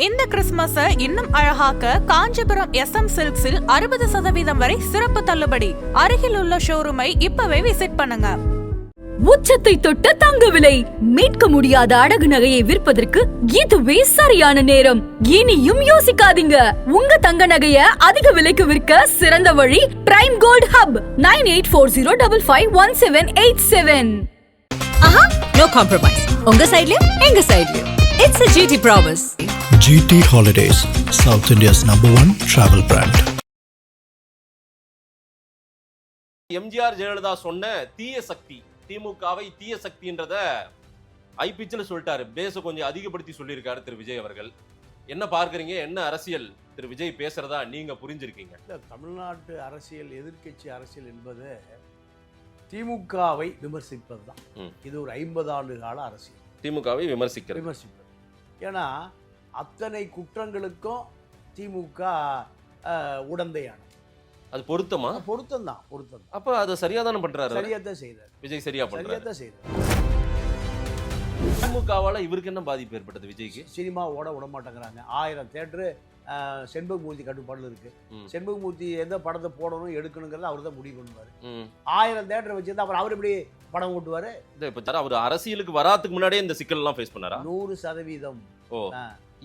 இந்த கிறிஸ்துமஸை இன்னும் அழகாக்க காஞ்சிபுரம் SM சில்க்ஸில் 60% வரை சிறப்பு தள்ளுபடி. அருகில் உள்ள ஷோரூமை இப்பவே விசிட் பண்ணுங்க. உச்சத்தை தொட்ட தங்க விலை, மீட்க முடியாத அடகு நகையை விற்பதற்கு இதுவே சரியான நேரம். இனியும் யோசிக்காதீங்க. உங்க தங்க நகைய அதிக விலைக்கு விற்க சிறந்த வழி பிரைம் கோல்ட் ஹப் 9840551787. ஆஹா, no compromise. உங்க சைடுலயும் எங்க சைடுலயும். It's a GT promise. GT Holidays, South India's #1 travel brand. MGR Jayalalithaa சொன்ன தீய சக்தி, திமுகவை தீய சக்தின்றத ஐபிச்சில் சொல்லிட்டாரு. பேச கொஞ்சம் அதிகப்படுத்தி சொல்லியிருக்காரு திரு விஜய் அவர்கள். என்ன பார்க்குறீங்க? என்ன அரசியல் திரு விஜய் பேசுறதா நீங்க புரிஞ்சிருக்கீங்க? தமிழ்நாட்டு அரசியல், எதிர்க்கட்சி அரசியல் என்பது திமுகவை விமர்சிப்பது தான். இது ஒரு 50 ஆண்டு கால அரசியல். திமுகவை விமர்சிப்பது. ஏன்னா அத்தனை குற்றங்களுக்கும் திமுக உடந்தையான. அது பொருத்தமா? பொருத்தம் தான். அப்ப அதை சரியா தானே பண்றாரு. சரியாதான் செய்யறாரு விஜய். சரியா பண்றாரு. திமுகவால இவருக்கு என்ன பாதிப்பு ஏற்பட்டது விஜய்க்கு? சினிமா ஓட விட மாட்டேங்கிறாங்க. 1000 தியேட்டரு செண்பகமூர்த்தி கட்டுப்பாடுல இருக்கு. செண்பகமூர்த்தி எந்த படத்தை போடணும் எடுக்கணுங்கிறத அவர் தான் முடிவு பண்ணுவாரு. 1000 தியேட்டர் வச்சிருந்தா அப்புறம் அவர் எப்படி படம் ஓட்டுவாரு? அவர் அரசியலுக்கு வராதுக்கு முன்னாடியே இந்த சிக்கல் எல்லாம் ஃபேஸ் பண்ணாரா? 100%. ஓ,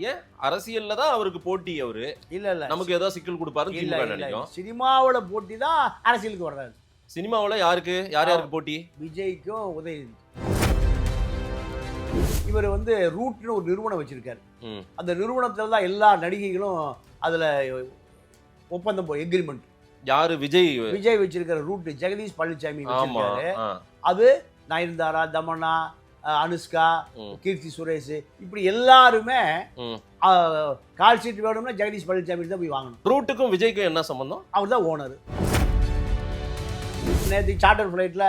ஏன் அரசியல்ல தான் அவருக்கு போட்டி? அவரு இல்ல நமக்கு ஏதாவது சிக்கல் கொடுப்பாரு நினைக்கும். சினிமாவோட போட்டி தான் அரசியலுக்கு வர்றாரு. சினிமாவுல யாருக்கு யாருக்கு போட்டி? விஜய்க்கும் உதயநிதி. இவர் ரூட்னு ஒரு நிறுவனம் வச்சிருக்காரு. அந்த நிறுவனத்துல தான் எல்லா நடிகைகளும் அதுல ஒப்பந்தம் எக்ரிமெண்ட். யாரு? விஜய் வச்சிருக்கிற ரூட் ஜெகதீஷ் பழனிசாமி வச்சிருக்காரு. அது நயன்தாரா, தமன்னா, அனுஷ்கா, கீர்த்தி சுரேஷ், இப்படி எல்லாருமே கால் ஷீட் வேணும்னா ஜெகதீஷ் பழனிசாமி தான் போய் வாங்கணும். ரூட்டுக்கும் விஜய்க்கும் என்ன சம்பந்தம்? அவர் தான் ஓனர். நேற்று சார்ட்டர் ஃபிளைட்ல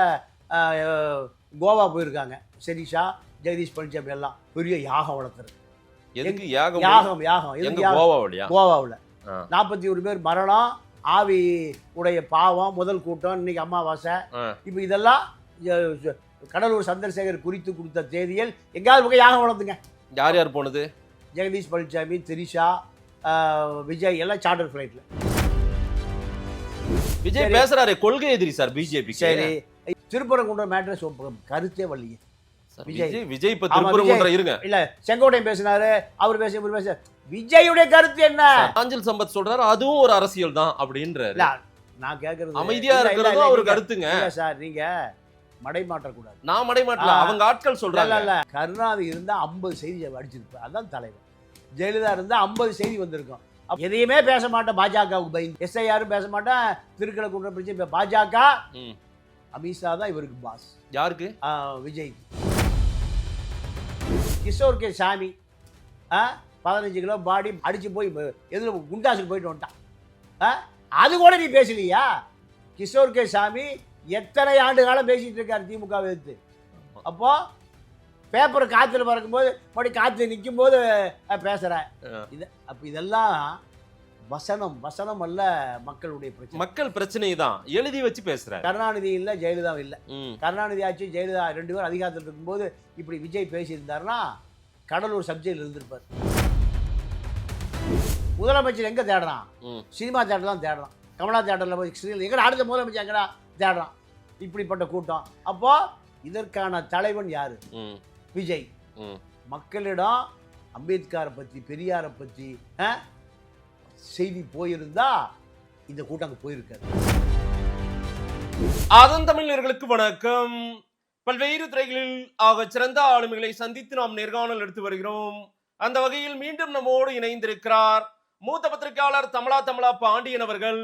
கோவா போயிருக்காங்க. சரிஷா, ஜெகதீஷ் பழனிசாமி எல்லாம் பெரிய யாகம் வளர்த்துறது. கோவாவில் 41 பேர் மரணம், ஆவி உடைய பாவம், முதல் கூட்டம், இன்னைக்கு அமாவாசை. இப்போ இதெல்லாம் கடலூர் சந்திரசேகர் குறித்து கொடுத்த தேதியில் எங்காவது பக்கம் யாகம் வளர்த்துங்க. யார் யார் போனது? ஜெகதீஷ் பழனிசாமி, திரிஷா, விஜய் எல்லாம் சார்ட்டர் ஃபிளைட்ல. விஜய் பேசுறாரு கொள்கை எதிரி சார் பிஜேபி. சரி, திருப்பரங்குன்றம் மேட்ரஸ் கருத்தே வள்ளியே. விஜய் இப்ப திருப்பரங்குன்றம் இருங்க. இல்ல, செங்கோட்டையன் பேசினாரு, அவர் பேச விஜயுடைய கருத்து என்ன? ஆஞ்சல் சம்பத் சொல்றாரு அதுவும் ஒரு அரசியல் தான் அப்படின்றாரு. நான் கேக்குறது அமைதியா இருக்கிறது ஒரு கருத்துங்க சார். நீங்க மடைமாற்றக்கூடாது. நான் மடைமாட்டல, அவங்க ஆட்கள் சொல்றாங்க. இல்ல, கருணாநிதி இருந்தா 50 செய்தி அடிச்சிருப்பேன். அதான் தலைவர். ஜெயலலிதா இருந்தா 50 செய்தி வந்திருக்கும். எதையுமே பேச மாட்டேன் பாஜகவுக்கு பயந்து. SIR பேச மாட்டேன். திருக்கலை குற்ற பிரச்சனை. பாஜக அமித்ஷா தான் இவருக்கு பாஸ். யாருக்கு? விஜய். கிஷோர் கே சாமி 15 கிலோ பாடி அடிச்சு போய் எதிர குண்டாசுக்கு போயிட்டு வந்துட்டான். அது கூட நீ பேசலையா? கிஷோர் கே சாமி எத்தனை ஆண்டு காலம் பேசிட்டு இருக்காரு திமுக எடுத்து. அப்போ பேப்பர் காத்துல பறக்கும்போது மறுபடி காத்து நிற்கும் போது பேசுறேன். அப்ப இதெல்லாம் வசனம் அல்ல, மக்களுடைய பிரச்சனை. மக்கள் பிரச்சனை தான் எழுதி வச்சு பேசுறேன். கருணாநிதி இல்ல, ஜெயலலிதா இல்ல. கருணாநிதி ஆச்சு, ஜெயலலிதா 2 பேரும் அதிகாரத்தில் இருக்கும்போது இப்படி விஜய் பேசியிருந்தாருன்னா கடலூர் சப்ஜெக்டில் இருந்திருப்பார். முதலமைச்சர் எங்க தேடுறான்? சினிமா தேட்டர் தான் தேடுறான். கமலா தேட்டர்ல போய் எங்கடா அடுத்த முதலமைச்சர் எங்கடா தேடுறான்? இப்படிப்பட்ட கூட்டம். அப்போ இதற்கான தலைவன் யாரு? விஜய். மக்களிடம் அம்பேத்கரை பத்தி, பெரியாரை பத்தி செய்தி போயிருந்தா இந்த கூட்டம் போயிருக்காது. அதன் தமிழர்களுக்கு வணக்கம். பல்வேறு துறைகளில் ஆக சிறந்த ஆளுமைகளை சந்தித்து நாம் நேர்காணல் எடுத்து வருகிறோம். அந்த வகையில் மீண்டும் நம்மோடு இணைந்திருக்கிறார் மூத்த பத்திரிகையாளர் தமிழா பாண்டியன் அவர்கள்.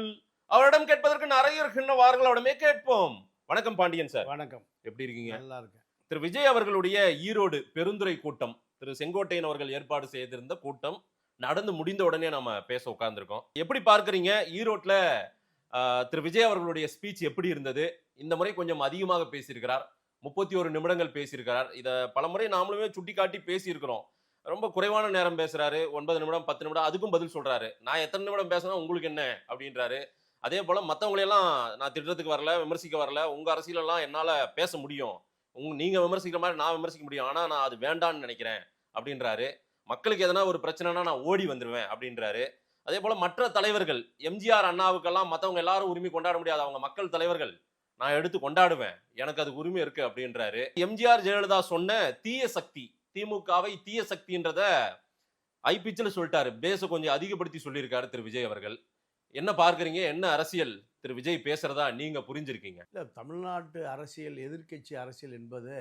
அவரிடம் கேட்பதற்கு நிறைய இருக்கின்றவார்கள், அவரிடமே கேட்போம். வணக்கம் பாண்டியன் சார். வணக்கம். எப்படி இருக்கீங்க? நல்லா இருக்கேன். திரு விஜய் அவர்களுடைய ஈரோடு பெருந்துறை கூட்டம், திரு செங்கோட்டையன் அவர்கள் ஏற்பாடு செய்திருந்த கூட்டம் நடந்து முடிந்த உடனே நம்ம பேச உட்கார்ந்துருக்கோம். எப்படி பார்க்குறீங்க? ஈரோட்ல திரு விஜய் அவர்களுடைய ஸ்பீச் எப்படி இருந்தது? இந்த முறை கொஞ்சம் அதிகமாக பேசியிருக்கிறார். 31 நிமிடங்கள் பேசியிருக்கிறார். இதை பலமுறை நாமளுமே சுட்டி காட்டி பேசியிருக்கிறோம். ரொம்ப குறைவான நேரம் பேசுறாரு. 9 நிமிடம் 10 நிமிடம் அதுக்கும் பதில் சொல்றாரு. நான் எத்தனை நிமிடம் பேசினா உங்களுக்கு என்ன அப்படின்றாரு. அதே போல மற்றவங்களையெல்லாம் நான் திட்டத்துக்கு வரல, விமர்சிக்க வரல, உங்க அரசியலெல்லாம் என்னால பேச முடியும், நீங்க விமர்சிக்கிற மாதிரி நான் விமர்சிக்க முடியும், ஆனா நான் அது வேண்டான்னு நினைக்கிறேன் அப்படின்றாரு. மக்களுக்கு எதனா ஒரு பிரச்சனைனா நான் ஓடி வந்துருவேன் அப்படின்றாரு. அதே போல மற்ற தலைவர்கள் எம்ஜிஆர் அண்ணாவுக்கெல்லாம் மத்தவங்க எல்லாரும் உரிமை கொண்டாட முடியாது, அவங்க மக்கள் தலைவர்கள், நான் எடுத்து கொண்டாடுவேன், எனக்கு அது உரிமை இருக்கு அப்படின்றாரு. எம்ஜிஆர் ஜெயலலிதா சொன்ன தீய சக்தி, திமுகவை தீய சக்தின்றத ஐபிச்சில் சொல்லிட்டாரு. பேச கொஞ்சம் அதிகப்படுத்தி சொல்லியிருக்காரு திரு விஜய் அவர்கள். என்ன பார்க்கறீங்க? என்ன அரசியல் திரு விஜய் பேசுறதா நீங்க புரிஞ்சிருக்கீங்க? இல்லை, தமிழ்நாட்டு அரசியல், எதிர்க்கட்சி அரசியல் என்பது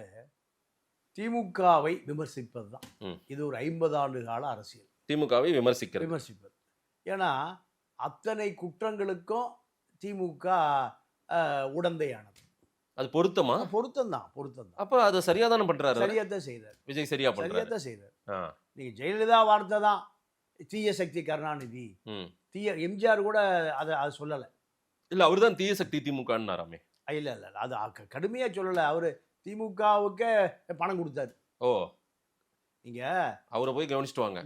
திமுகவை விமர்சிப்பது தான். இது ஒரு 50 ஆண்டு கால அரசியல். திமுகவை விமர்சிப்பது. ஏன்னா அத்தனை குற்றங்களுக்கும் திமுக உடந்தையானது. அது பொருத்தமா? பொருத்தம் தான். அப்ப அதை சரியா தானே பண்றாரு, சரியாத்தான் செய்தார் விஜய். சரியா செய்தார். நீங்க ஜெயலலிதா வார்த்தை தான் தீய சக்தி கருணாநிதி, தீய எம்ஜிஆர் கூட அதை சொல்லலை. இல்ல, அவருதான் தீய சக்தி திமுகன்னாராமே. இல்ல அது கடுமையா சொல்லலை. அவரு திமுகவுக்கு பணம் கொடுத்தாரு. ஓ, நீங்க அவரை போய் கவனிச்சுட்டு வாங்க.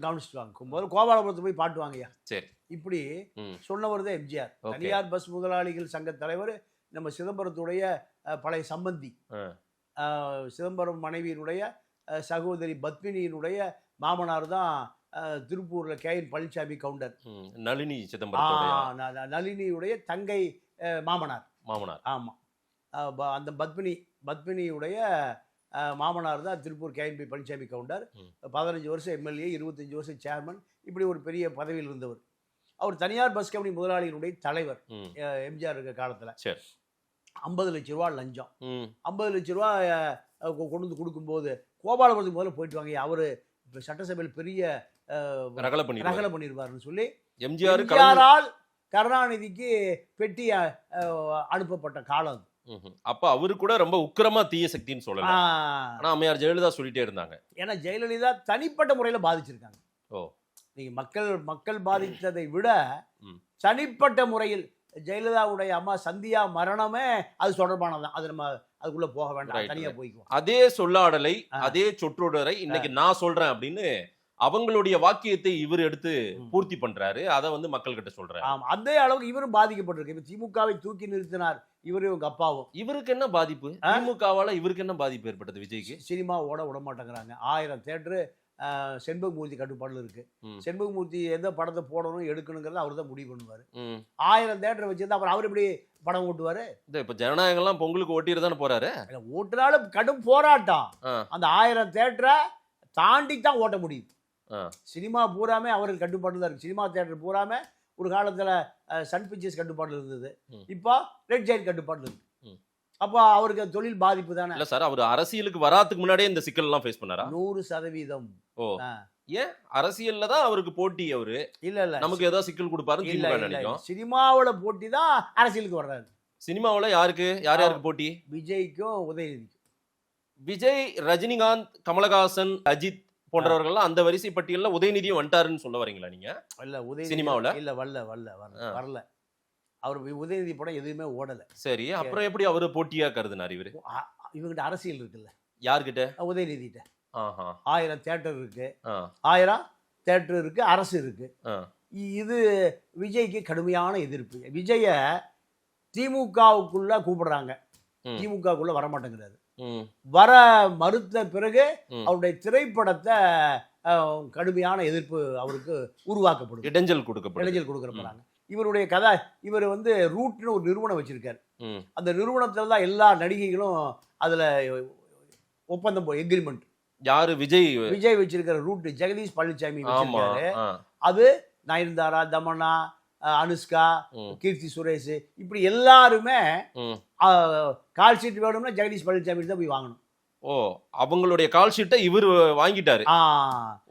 முதல்ல கோபாலபுரத்தை போய் பாட்டு வாங்கய்யா, சரி, இப்படி சொன்னவர் தான் எம்ஜிஆர். தனியார் பஸ் முதலாளிகள் சங்க தலைவர், நம்ம சிதம்பரத்துடைய பழைய சம்பந்தி, சிதம்பரம் மனைவியினுடைய சகோதரி பத்மினியினுடைய மாமனார் தான் திருப்பூர்ல கேஎன் பழனிசாமி கவுண்டர், நளினி சிதம்பரம், நளினியுடைய தங்கை மாமனார். ஆமா, அந்த பத்மினியுடைய மாமனார் தான் திருப்பூர் கேஎன்பி பழனிசாமி கவுண்டர். 15 வருஷம் எம்எல்ஏ, 25 வருஷம் சேர்மன், இப்படி ஒரு பெரிய பதவியில் இருந்தவர். அவர் தனியார் பஸ் கம்பெனி முதலாளியினுடைய தலைவர். எம்ஜிஆர் இருக்க காலத்துல 50 லட்ச ரூபா லஞ்சம், 50 லட்ச ரூபா கொண்டு வந்து கொடுக்கும்போது கோபாலபுரத்துக்கு முதல்ல போயிட்டு வாங்க, அவரு சட்டசபையில் பெரிய ரகலை பண்ணிருவாருன்னு சொல்லி எம்ஜிஆரால் கருணாநிதிக்கு பெட்டி அனுப்பப்பட்ட காலம். அப்ப அவரு கூட ரொம்ப உக்கிரமா தீய சக்தின்னு சொல்லலாம். ஆனா அம்மையார் ஜெயலலிதா சொல்லிட்டே இருந்தாங்க. ஏன்னா ஜெயலலிதா தனிப்பட்ட முறையில பாதிச்சிருக்காங்க. நீங்க மக்கள் பாதித்ததை விட தனிப்பட்ட முறையில் ஜெயலலிதாவுடைய அம்மா சந்தியா மரணமே அது தொடர்பானதான். அது நம்ம அதுக்குள்ள போக வேண்டாம், தனியா போய்க்குவோம். அதே சொல்லாடலை, அதே சொற்றொடரை இன்னைக்கு நான் சொல்றேன் அப்படின்னு அவங்களுடைய வாக்கியத்தை இவர் எடுத்து பூர்த்தி பண்றாரு. அதை மக்கள் கிட்ட சொல்றாரு. அதே அளவுக்கு இவரும் பாதிக்கப்பட்டிருக்கு. இப்ப திமுகவை தூக்கி நிறுத்தினார் இவரு, இவங்க அப்பாவும். இவருக்கு என்ன பாதிப்பு? திமுகவால இவருக்கு என்ன பாதிப்பு ஏற்பட்டது? விஜய்க்கு சினிமா ஓட விட மாட்டேங்கிறாங்க. 1000 தியேட்டரு செண்பகமூர்த்தி கட்டுப்பாடுல இருக்கு. செண்பகமூர்த்தி எந்த படத்தை போடணும் எடுக்கணுங்கிறத அவர் தான் முடிவு பண்ணுவாரு. 1000 தியேட்டர் வச்சிருந்தா அப்புறம் அவர் எப்படி படம் ஓட்டுவாரு? இப்ப ஜனநாயகம் எல்லாம் பொங்கலுக்கு ஓட்டிட்டு தானே போறாரு. ஓட்டுனாலும் கடும் போராட்டம். அந்த 1000 தியேட்டரை தாண்டி தான் ஓட்ட முடியும். சினிமா பூராமே அவர்கள் கட்டுப்பாடு தான் இருக்கு. சினிமா தியேட்டர் பூராமே ஒரு காலத்துல சன் பிக்சர்ஸ் கட்டுப்பாடுல இருந்தது, இப்போ ரெட் ஜெயின் கட்டுப்பாடுல இருக்கு. அப்போ அவருக்கு தொழில் பாதிப்பு தானே. இல்ல சார், அவர் அரசியலுக்கு வராதுக்கு முன்னாடியே இந்த சிக்கல் எல்லாம் ஃபேஸ் பண்ணாரா? 100%. ஓ, ஏன் அரசியல்ல தான் அவருக்கு போட்டி? அவரு இல்ல நமக்கு ஏதாவது சிக்கல் கொடுப்பாருன்னு திமுக நினைக்கும். சினிமாவோட போட்டி தான் அரசியலுக்கு வர்றாரு. சினிமாவுல யாருக்கு போட்டி? விஜய்க்கும் உதயநிதிக்கும். விஜய், ரஜினிகாந்த், கமலஹாசன், அஜித் போன்றவர்கள் அந்த வரிசை பட்டியல்ல உதயநிதியும் வந்துட்டாருன்னு சொல்ல வரீங்களா நீங்க? இல்ல, உதயநிதி சினிமாவுல இல்ல, வரல. அவர் உதயநிதி படம் எதுவுமே ஓடல. சரி, அப்புறம் எப்படி அவரு போட்டியா கருதுனார் இவரு? இவங்கிட்ட அரசியல் இருக்குல்ல. யார்கிட்ட? உதயநிதி கிட்ட. 1000 தியேட்டர் இருக்கு, 1000 தியேட்டர் இருக்கு, அரசு இருக்கு. இது விஜய்க்கு கடுமையான எதிர்ப்பு. விஜய திமுகவுக்குள்ள கூப்பிடுறாங்க, திமுகவுக்குள்ள வரமாட்டேங்கிறாரு. வர மறுத்த பிறகு அவருடைய திரைப்படத்தை கடுமையான எதிர்ப்பு அவருக்கு உருவாக்கப்படுது, இடைஞ்சல் கொடுக்கப்படுறாங்க. இவருடைய கதை, இவர் ரூட்னு ஒரு நிறுவனம் வச்சிருக்காரு. அந்த நிறுவனத்துல தான் எல்லா நடிகைகளும் அதுல ஒப்பந்தம், எக்ரிமெண்ட். யாரு? விஜய் வச்சிருக்கிற ரூட் ஜெகதீஷ் பழனிசாமி வச்சிருக்காரு. அது நயன்தாரா, தமன்னா, அனுஷ்கா, கீர்த்தி சுரேஷ், இப்படி எல்லாருமே கால் ஷீட் வேணும்னா ஜெகதீஷ் பழனிசாமி தான் போய் வாங்கணும். ஓ, அவங்களுடைய கால் ஷீட்டை இவர் வாங்கிட்டாரு.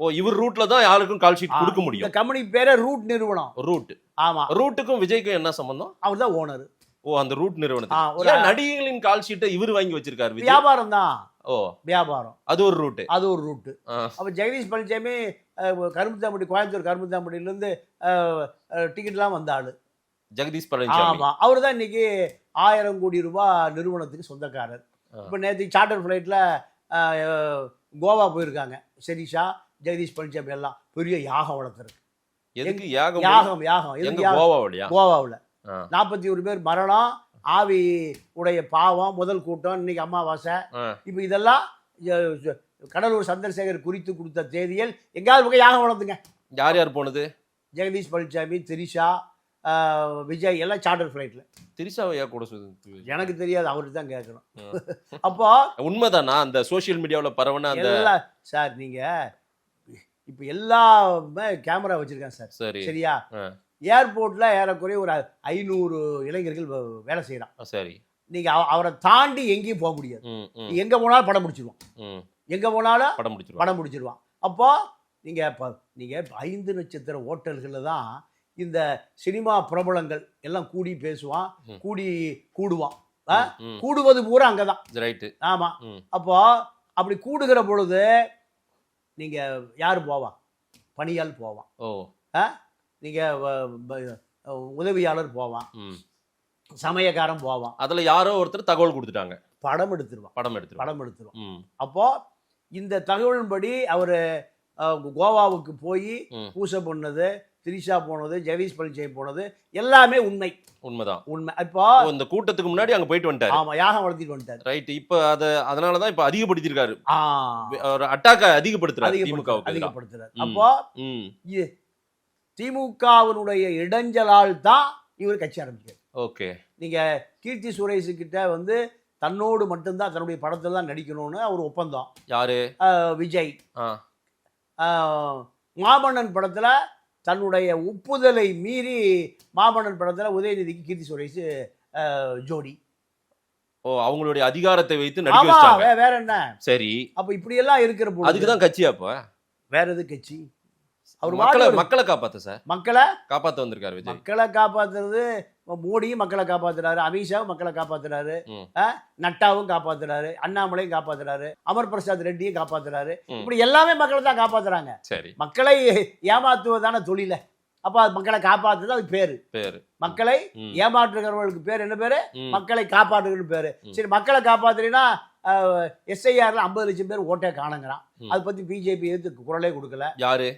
ஓ, இவர் ரூட்ல தான் யாருக்கும் கால் ஷீட் கொடுக்க முடியும். இந்த கம்பெனி பேரே ரூட் நிறுவனம். ரூட். ஆமா. ரூட்டுக்கும் விஜய்க்கும் என்ன சம்பந்தம்? அவர் தான் ஓனர். ஓ, அந்த ரூட் நிறுவனத்துக்கு நடிகைகளின் கால் ஷீட்டை இவர் வாங்கி வச்சிருக்காரு. வியாபாரம் தான். ஓ, வியாபாரம். அது ஒரு ரூட். அப்ப ஜெகதீஷ் பழனிசாமி கரும்புத்தாம்பட்டி, கோயம்புத்தூர் கரும்புத்தாம்பட்டியில இருந்து டிக்கெட்லாம் வந்த ஆளு ஜெகதீஷ் பழனிசாமி. ஆமா, அவர் தான் இன்னைக்கு 1000 கோடி ரூபாய் நிறுவனத்துக்கு சொந்தக்காரர். இப்ப நேற்று சார்ட்டர் ஃபிளைட்ல கோவா போயிருக்காங்க சரிஷா, ஜெகதீஷ் பழனிசாமி எல்லாம். பெரிய யாகம் வளர்த்துருக்கு. கோவாவுல 41 பேர் மரணம், ஆவி உடைய பாவம், முதல் கூட்டம், இன்னைக்கு அமாவாசை. இப்ப இதெல்லாம் கடலூர் சந்திரசேகர் குறித்து கொடுத்த தேதியில் எங்கேயாவது பக்கம் யாகம் வளர்த்துங்க. யார் யார் போனது? ஜெகதீஷ் பழனிசாமி, திரிஷா, விஜய் எல்லாம் சார்ட்டர் ஃப்ளைட்டில். திரிஷாவை யார் கூட சொல்லுது? எனக்கு தெரியாது, அவர்கிட்ட தான் கேட்கணும். அப்போ உண்மைதானா அந்த சோஷியல் மீடியாவில் பரவன அந்த எல்லாம் சார் நீங்கள் இப்போ எல்லாமே கேமரா வச்சுருக்கேன் சார். சரி சரியா? ஏர்போர்ட்டில் ஏறக்குறைய ஒரு 500 இளைஞர்கள் வேலை செய்கிறான். சரி. நீங்கள் அவரை தாண்டி எங்கேயும் போக முடியாது. எங்கே போனாலும் படம் முடிச்சிருவான். எங்கே போனாலும் படம் முடிச்சிருவான். அப்போ நீங்கள் 5 நட்சத்திர ஹோட்டல்களில் தான் இந்த சினிமா பிரபலங்கள் எல்லாம் கூடி பேசுவான், கூடுவான். கூடுவது பூரா அங்கதான். ரைட்டு. ஆமா. அப்போ அப்படி கூடுகிற பொழுது நீங்க யாரு போவான்? பணியாள் போவான். நீங்க உதவியாளர் போவான், சமயக்காரன் போவான். அதுல யாரோ ஒருத்தர் தகவல் கொடுத்துட்டாங்க, படம் எடுத்துருவான். அப்போ இந்த தகவலின்படி அவரு கோவாவுக்கு போய் பூசை பண்ணது, திரிஷா போனது, ஜெகதீஷ் பழனிசாமி போனது எல்லாமே உண்மைதான். உண்மை. இப்போ இந்த கூட்டத்துக்கு முன்னாடி அங்க போயிட்டு வந்துட்டாரு. ஆமா, யாகம் வளர்த்திட்டு வந்துட்டாரு. ரைட். இப்போ அதனாலதான் இப்ப அதிகப்படுத்திருக்காரு, அட்டாக்க அதிகப்படுத்துறாரு. அப்போ திமுகவினுடைய இடைஞ்சலால் தான் இவர் கட்சி ஆரம்பிச்சார். ஓகே. நீங்க கீர்த்தி சுரேஷ் கிட்ட வந்து தன்னோடு மட்டும்தான் தன்னுடைய படத்தில் தான் நடிக்கணும்னு அவர் ஒப்பந்தம். யாரு? விஜய். மாமன்னன் படத்துல தன்னுடைய ஒப்புதலை மீறி மாமன்னன் படத்துல உதயநிதிக்கு கீர்த்தி சுரேஷ் ஜோடி. அவங்களுடைய அதிகாரத்தை வைத்து நடிக்க வச்சாங்க. வேற என்ன? சரி. அப்ப இப்படி எல்லாம் இருக்கிற போது அதுக்கு தான் கட்சி. அப்ப வேற எது கட்சி? அவர் மக்களை காப்பாத்த சார், மக்களை காப்பாத்த வந்திருக்காரு விஜய். மக்களை காப்பாத்துறது மோடியும் மக்களை காப்பாத்துறாரு, அமித்ஷாவும் மக்களை காப்பாத்துறாரு, நட்டாவும் காப்பாத்துறாரு, அண்ணாமலையும் காப்பாத்துறாரு, அமர் பிரசாத் ரெட்டியும் காப்பாத்துறாரு. இப்படி எல்லாமே மக்களை தான் காப்பாத்துறாங்க. சரி. மக்களை ஏமாத்துவதான தொழில. அப்ப மக்களை காப்பாத்துறது அது பேரு. மக்களை ஏமாற்றுகிறவர்களுக்கு பேர் என்ன பேரு? மக்களை காப்பாற்றுகிற பேரு. சரி, மக்களை காப்பாத்துறீங்கன்னா SIRல 50 லட்சம் பேர் ஓட்டே காணுங்கிறான். அதை பத்தி பிஜேபி எதிர்த்து குரலே கொடுக்கல. யாரு?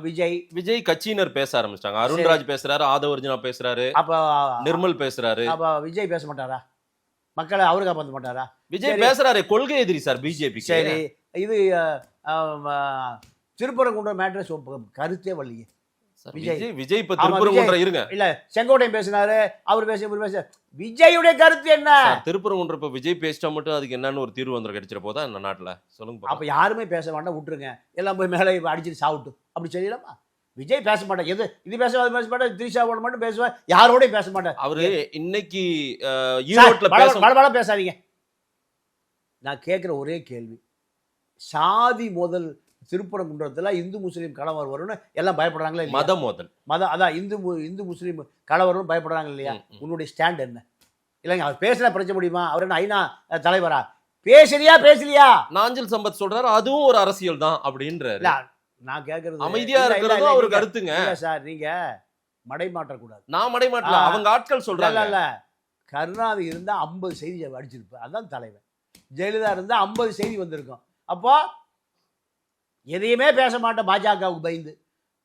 விஜய் கட்சியினர் பேச ஆரம்பிச்சிட்டாங்க. அருண்ராஜ் பேசுறாரு, ஆதவர்ஜுனா பேசுறாரு, அப்ப நிர்மல் பேசுறாரு. அப்ப விஜய் பேச மாட்டாரா? மக்களை அவரு காப்பாற்ற மாட்டாரா? விஜய் பேசுறாரு, கொள்கை எதிரி சார் பிஜேபி. சரி, இது திருப்பரங்குன்றம் மேட்ரஸ் கருத்தே வள்ளியே. விஜய் இப்ப திருப்பரங்குன்றம் இருங்க இல்ல, செங்கோட்டையன் பேசினாரு, அவர் பேச விஜயுடைய கருத்து என்ன? திருப்பரங்குன்றம் இப்ப விஜய் பேசிட்டா மட்டும் அதுக்கு என்னன்னு ஒரு தீர்வு வந்து கிடைச்சிட போதா இந்த நாட்டுல? சொல்லுங்க. அப்ப யாருமே பேச வேண்டாம், விட்டுருங்க, எல்லாம் போய் மேலே அடிச்சுட்டு சாப்பிட்டு அப்படி சொல்லலாமா? விஜய் பேச மாட்டேன், எது இது பேச மாட்டேன், திரிஷாவோட மட்டும் பேசுவேன், யாரோடய பேச மாட்டேன். அவரு இன்னைக்கு ஈரோட்ல பேசாதீங்க. நான் கேட்கிற ஒரே கேள்வி, சாதி முதல் திருப்பரங்குன்றத்துல இந்து முஸ்லீம் கலவரம் வரும்னு எல்லாம் பயப்படுறாங்களா? மதம் அதான் இந்து முஸ்லீம் கலவரம் பயப்படுறாங்க இல்லையா? உன்னுடைய ஸ்டாண்ட் என்ன? இல்லைங்க, அவர் பேசல பிரச்சனை முடியுமா? அவர் என்ன ஐநா தலைவரா? பேசலையா? நாஞ்சில் சம்பத் சொல்றாரு அதுவும் ஒரு அரசியல் தான் அப்படின்றாரு. நான் கேட்கறது அமைதியா இருக்கிறது ஒரு கருத்துங்க சார். நீங்க மடை மாற்றக்கூடாது. நான் மடை மாட்டல, அவங்க ஆட்கள் சொல்றாங்க. இல்ல கருணாநிதி இருந்தா 50 செய்தி அடிச்சிருப்பார், அதான் தலைவர். ஜெயலலிதா இருந்தா 50 செய்தி வந்திருக்கும். அப்போ எதையுமே பேச மாட்டேன், பாஜகவுக்கு பயந்து.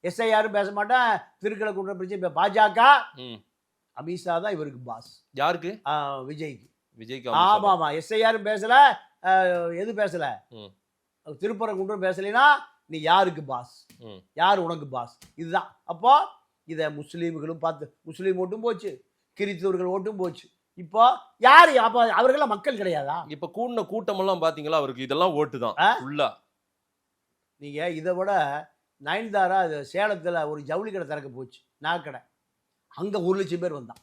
SIRம் பேச மாட்டேன், திருக்கலை குன்ற பிரச்சனை. பாஜக அமித்ஷா தான் இவருக்கு பாஸ். யாருக்கு? விஜய்க்கு. ஆமா. SIRம் பேசல, எது பேசல, திருப்பரங்குன்றம் பேசலைன்னா நீ யாருக்கு பாஸ்? யார் உனக்கு பாஸ்? இதுதான். அப்போ இதை முஸ்லீம்களும் பார்த்து, முஸ்லீம் ஓட்டும் போச்சு, கிறிஸ்தவர்கள் ஓட்டும் போச்சு. இப்போ யாரு? அப்போ அவர்களாம் மக்கள் கிடையாதா? இப்போ கூட்டின கூட்டமெல்லாம் பாத்தீங்களா, அவருக்கு இதெல்லாம் ஓட்டு தான். நீங்கள் இதை விட நயன்தாரா சேலத்தில் ஒரு ஜவுளி கடை திறக்க போச்சு, நாக்கடை. அங்கே 1 லட்சம் பேர் வந்தான்.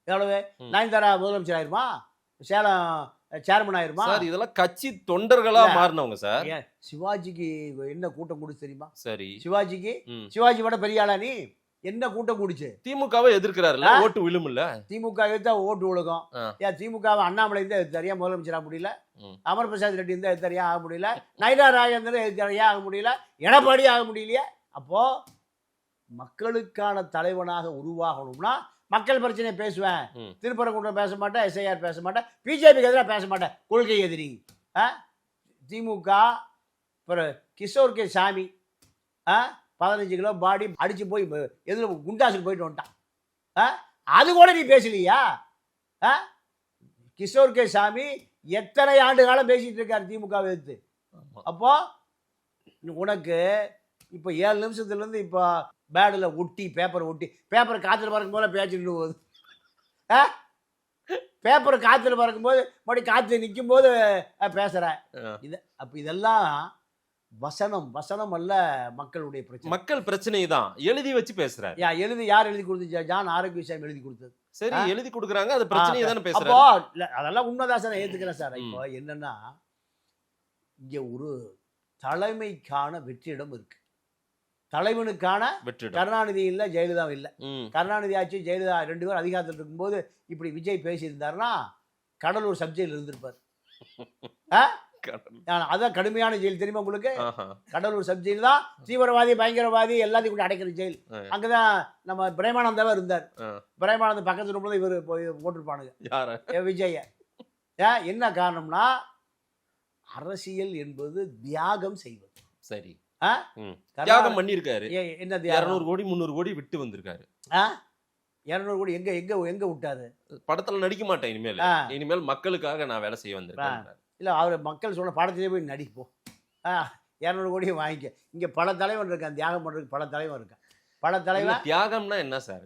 எவ்வளவு? நயன்தாரா முதலமைச்சர் ஆயிருமா? சேலம் சேர்மன் ஆயிருமா? சார் இதெல்லாம் கட்சி தொண்டர்களா மாறினவங்க சார். சிவாஜிக்கு என்ன கூட்டம் கூடுச்சு தெரியுமா? சரி, சிவாஜி விட பெரிய ஆளா நீ? என்ன கூட்டம் கூடுச்சு? திமுகவை எதிர்க்கிறாருல்ல, ஓட்டு விழும் இல்ல. திமுக எதிர்த்தா ஓட்டு விழுகும். ஏன் திமுகவை அண்ணாமலை இருந்தா எதிர்த்தாரியா முதலமைச்சர் ஆக முடியல? அமர் பிரசாத் ரெட்டி இருந்தா எதிர்த்தாரியா ஆக முடியல? நயினா ராஜேந்திரன் எதிர்த்தாரியா ஆக முடியல? எடப்பாடி ஆக முடியலையா? அப்போ மக்களுக்கான தலைவனாக உருவாகணும்னா மக்கள் பிரச்சனையை பேசுவேன். திருப்பரங்குன்றம் பேச மாட்டேன், SIR பேச மாட்டேன், பிஜேபிக்கு எதிராக பேச மாட்டேன், கொள்கை எதிரி. திமுக கிஷோர் கே சாமி 15 கிலோ பாடி அடிச்சு போய் எதில் குண்டாசுக்கு போயிட்டு வந்துட்டான். அது கூட நீ பேசலையா? கிஷோர் கே சாமி எத்தனை ஆண்டு காலம் பேசிட்டு இருக்காரு திமுக எதிர்த்து? அப்போ உனக்கு இப்போ 7 நிமிஷத்துலேருந்து இப்போ பேடில் ஒட்டி பேப்பரை காற்றுல பறக்கும் போது பேச்சுட்டு போகுது. பேப்பரை காற்றுல பறக்கும்போது மறுபடியும் காற்று நிற்கும் போது பேசுகிறேன். இது அப்போ இதெல்லாம் வசனம் அல்ல மக்களுடைய பிரச்சனை. மக்கள் பிரச்சனை தான் எழுதி வச்சு பேசுறாரு. யார் எழுதி கொடுத்து? ஜான் ஆரோக்கியசாமி எழுதி கொடுத்தது. சரி, எழுதி கொடுக்குறாங்க, அது பிரச்சனையை தானே பேசுறாரு. அப்போ அதெல்லாம் உண்மைதான் சார், ஏத்துக்கிறேன் சார். இப்போ என்னன்னா இங்க ஒரு தலைமைக்கான வெற்றிடம் இருக்கு, தலைவனுக்கான வெற்றிடம். கருணாநிதி இல்ல, ஜெயலலிதா இல்ல. கருணாநிதி ஆச்சு, ஜெயலலிதா 2 பேரும் அதிகாரத்தில் இருக்கும்போது இப்படி விஜய் பேசியிருந்தாருன்னா கடலூர் சப்ஜெக்டில் இருந்திருப்பார். அதான் கடுமையான ஜெயில் தெரியுமா உங்களுக்கு? கடலூர் சப்ஜெக்ட் தான் தீவிரவாதி பயங்கரவாதி எல்லாத்தையும் கூட அடைக்கிற ஜெயில். அங்கதான் நம்ம பிரேமானந்தாவே இருந்தார். பிரேமானந்த பக்கத்து ரூம்ல இவர் போட்டிருப்பானுங்க விஜய. என்ன காரணம்னா அரசியல் என்பது தியாகம் செய்வது. சரி, தியாகம் பண்ணிருக்காரு. என்ன 200 கோடி 300 கோடி விட்டு வந்திருக்காரு. 200 கோடி எங்க எங்க எங்க விட்டாரு? படத்துல நடிக்க மாட்டேன் இனிமேல் மக்களுக்காக நான் வேலை செய்ய வந்திருக்கேன். இல்லை, அவர் மக்கள் சொன்ன படத்திலே போய் நடிப்போம். 200 கோடியை வாங்கிக்க. இங்கே பல தலைவன் இருக்கான், தியாகம் பண்ணுறதுக்கு பல தலைவன் இருக்கான். பல தலைவன் தியாகம்னா என்ன சார்?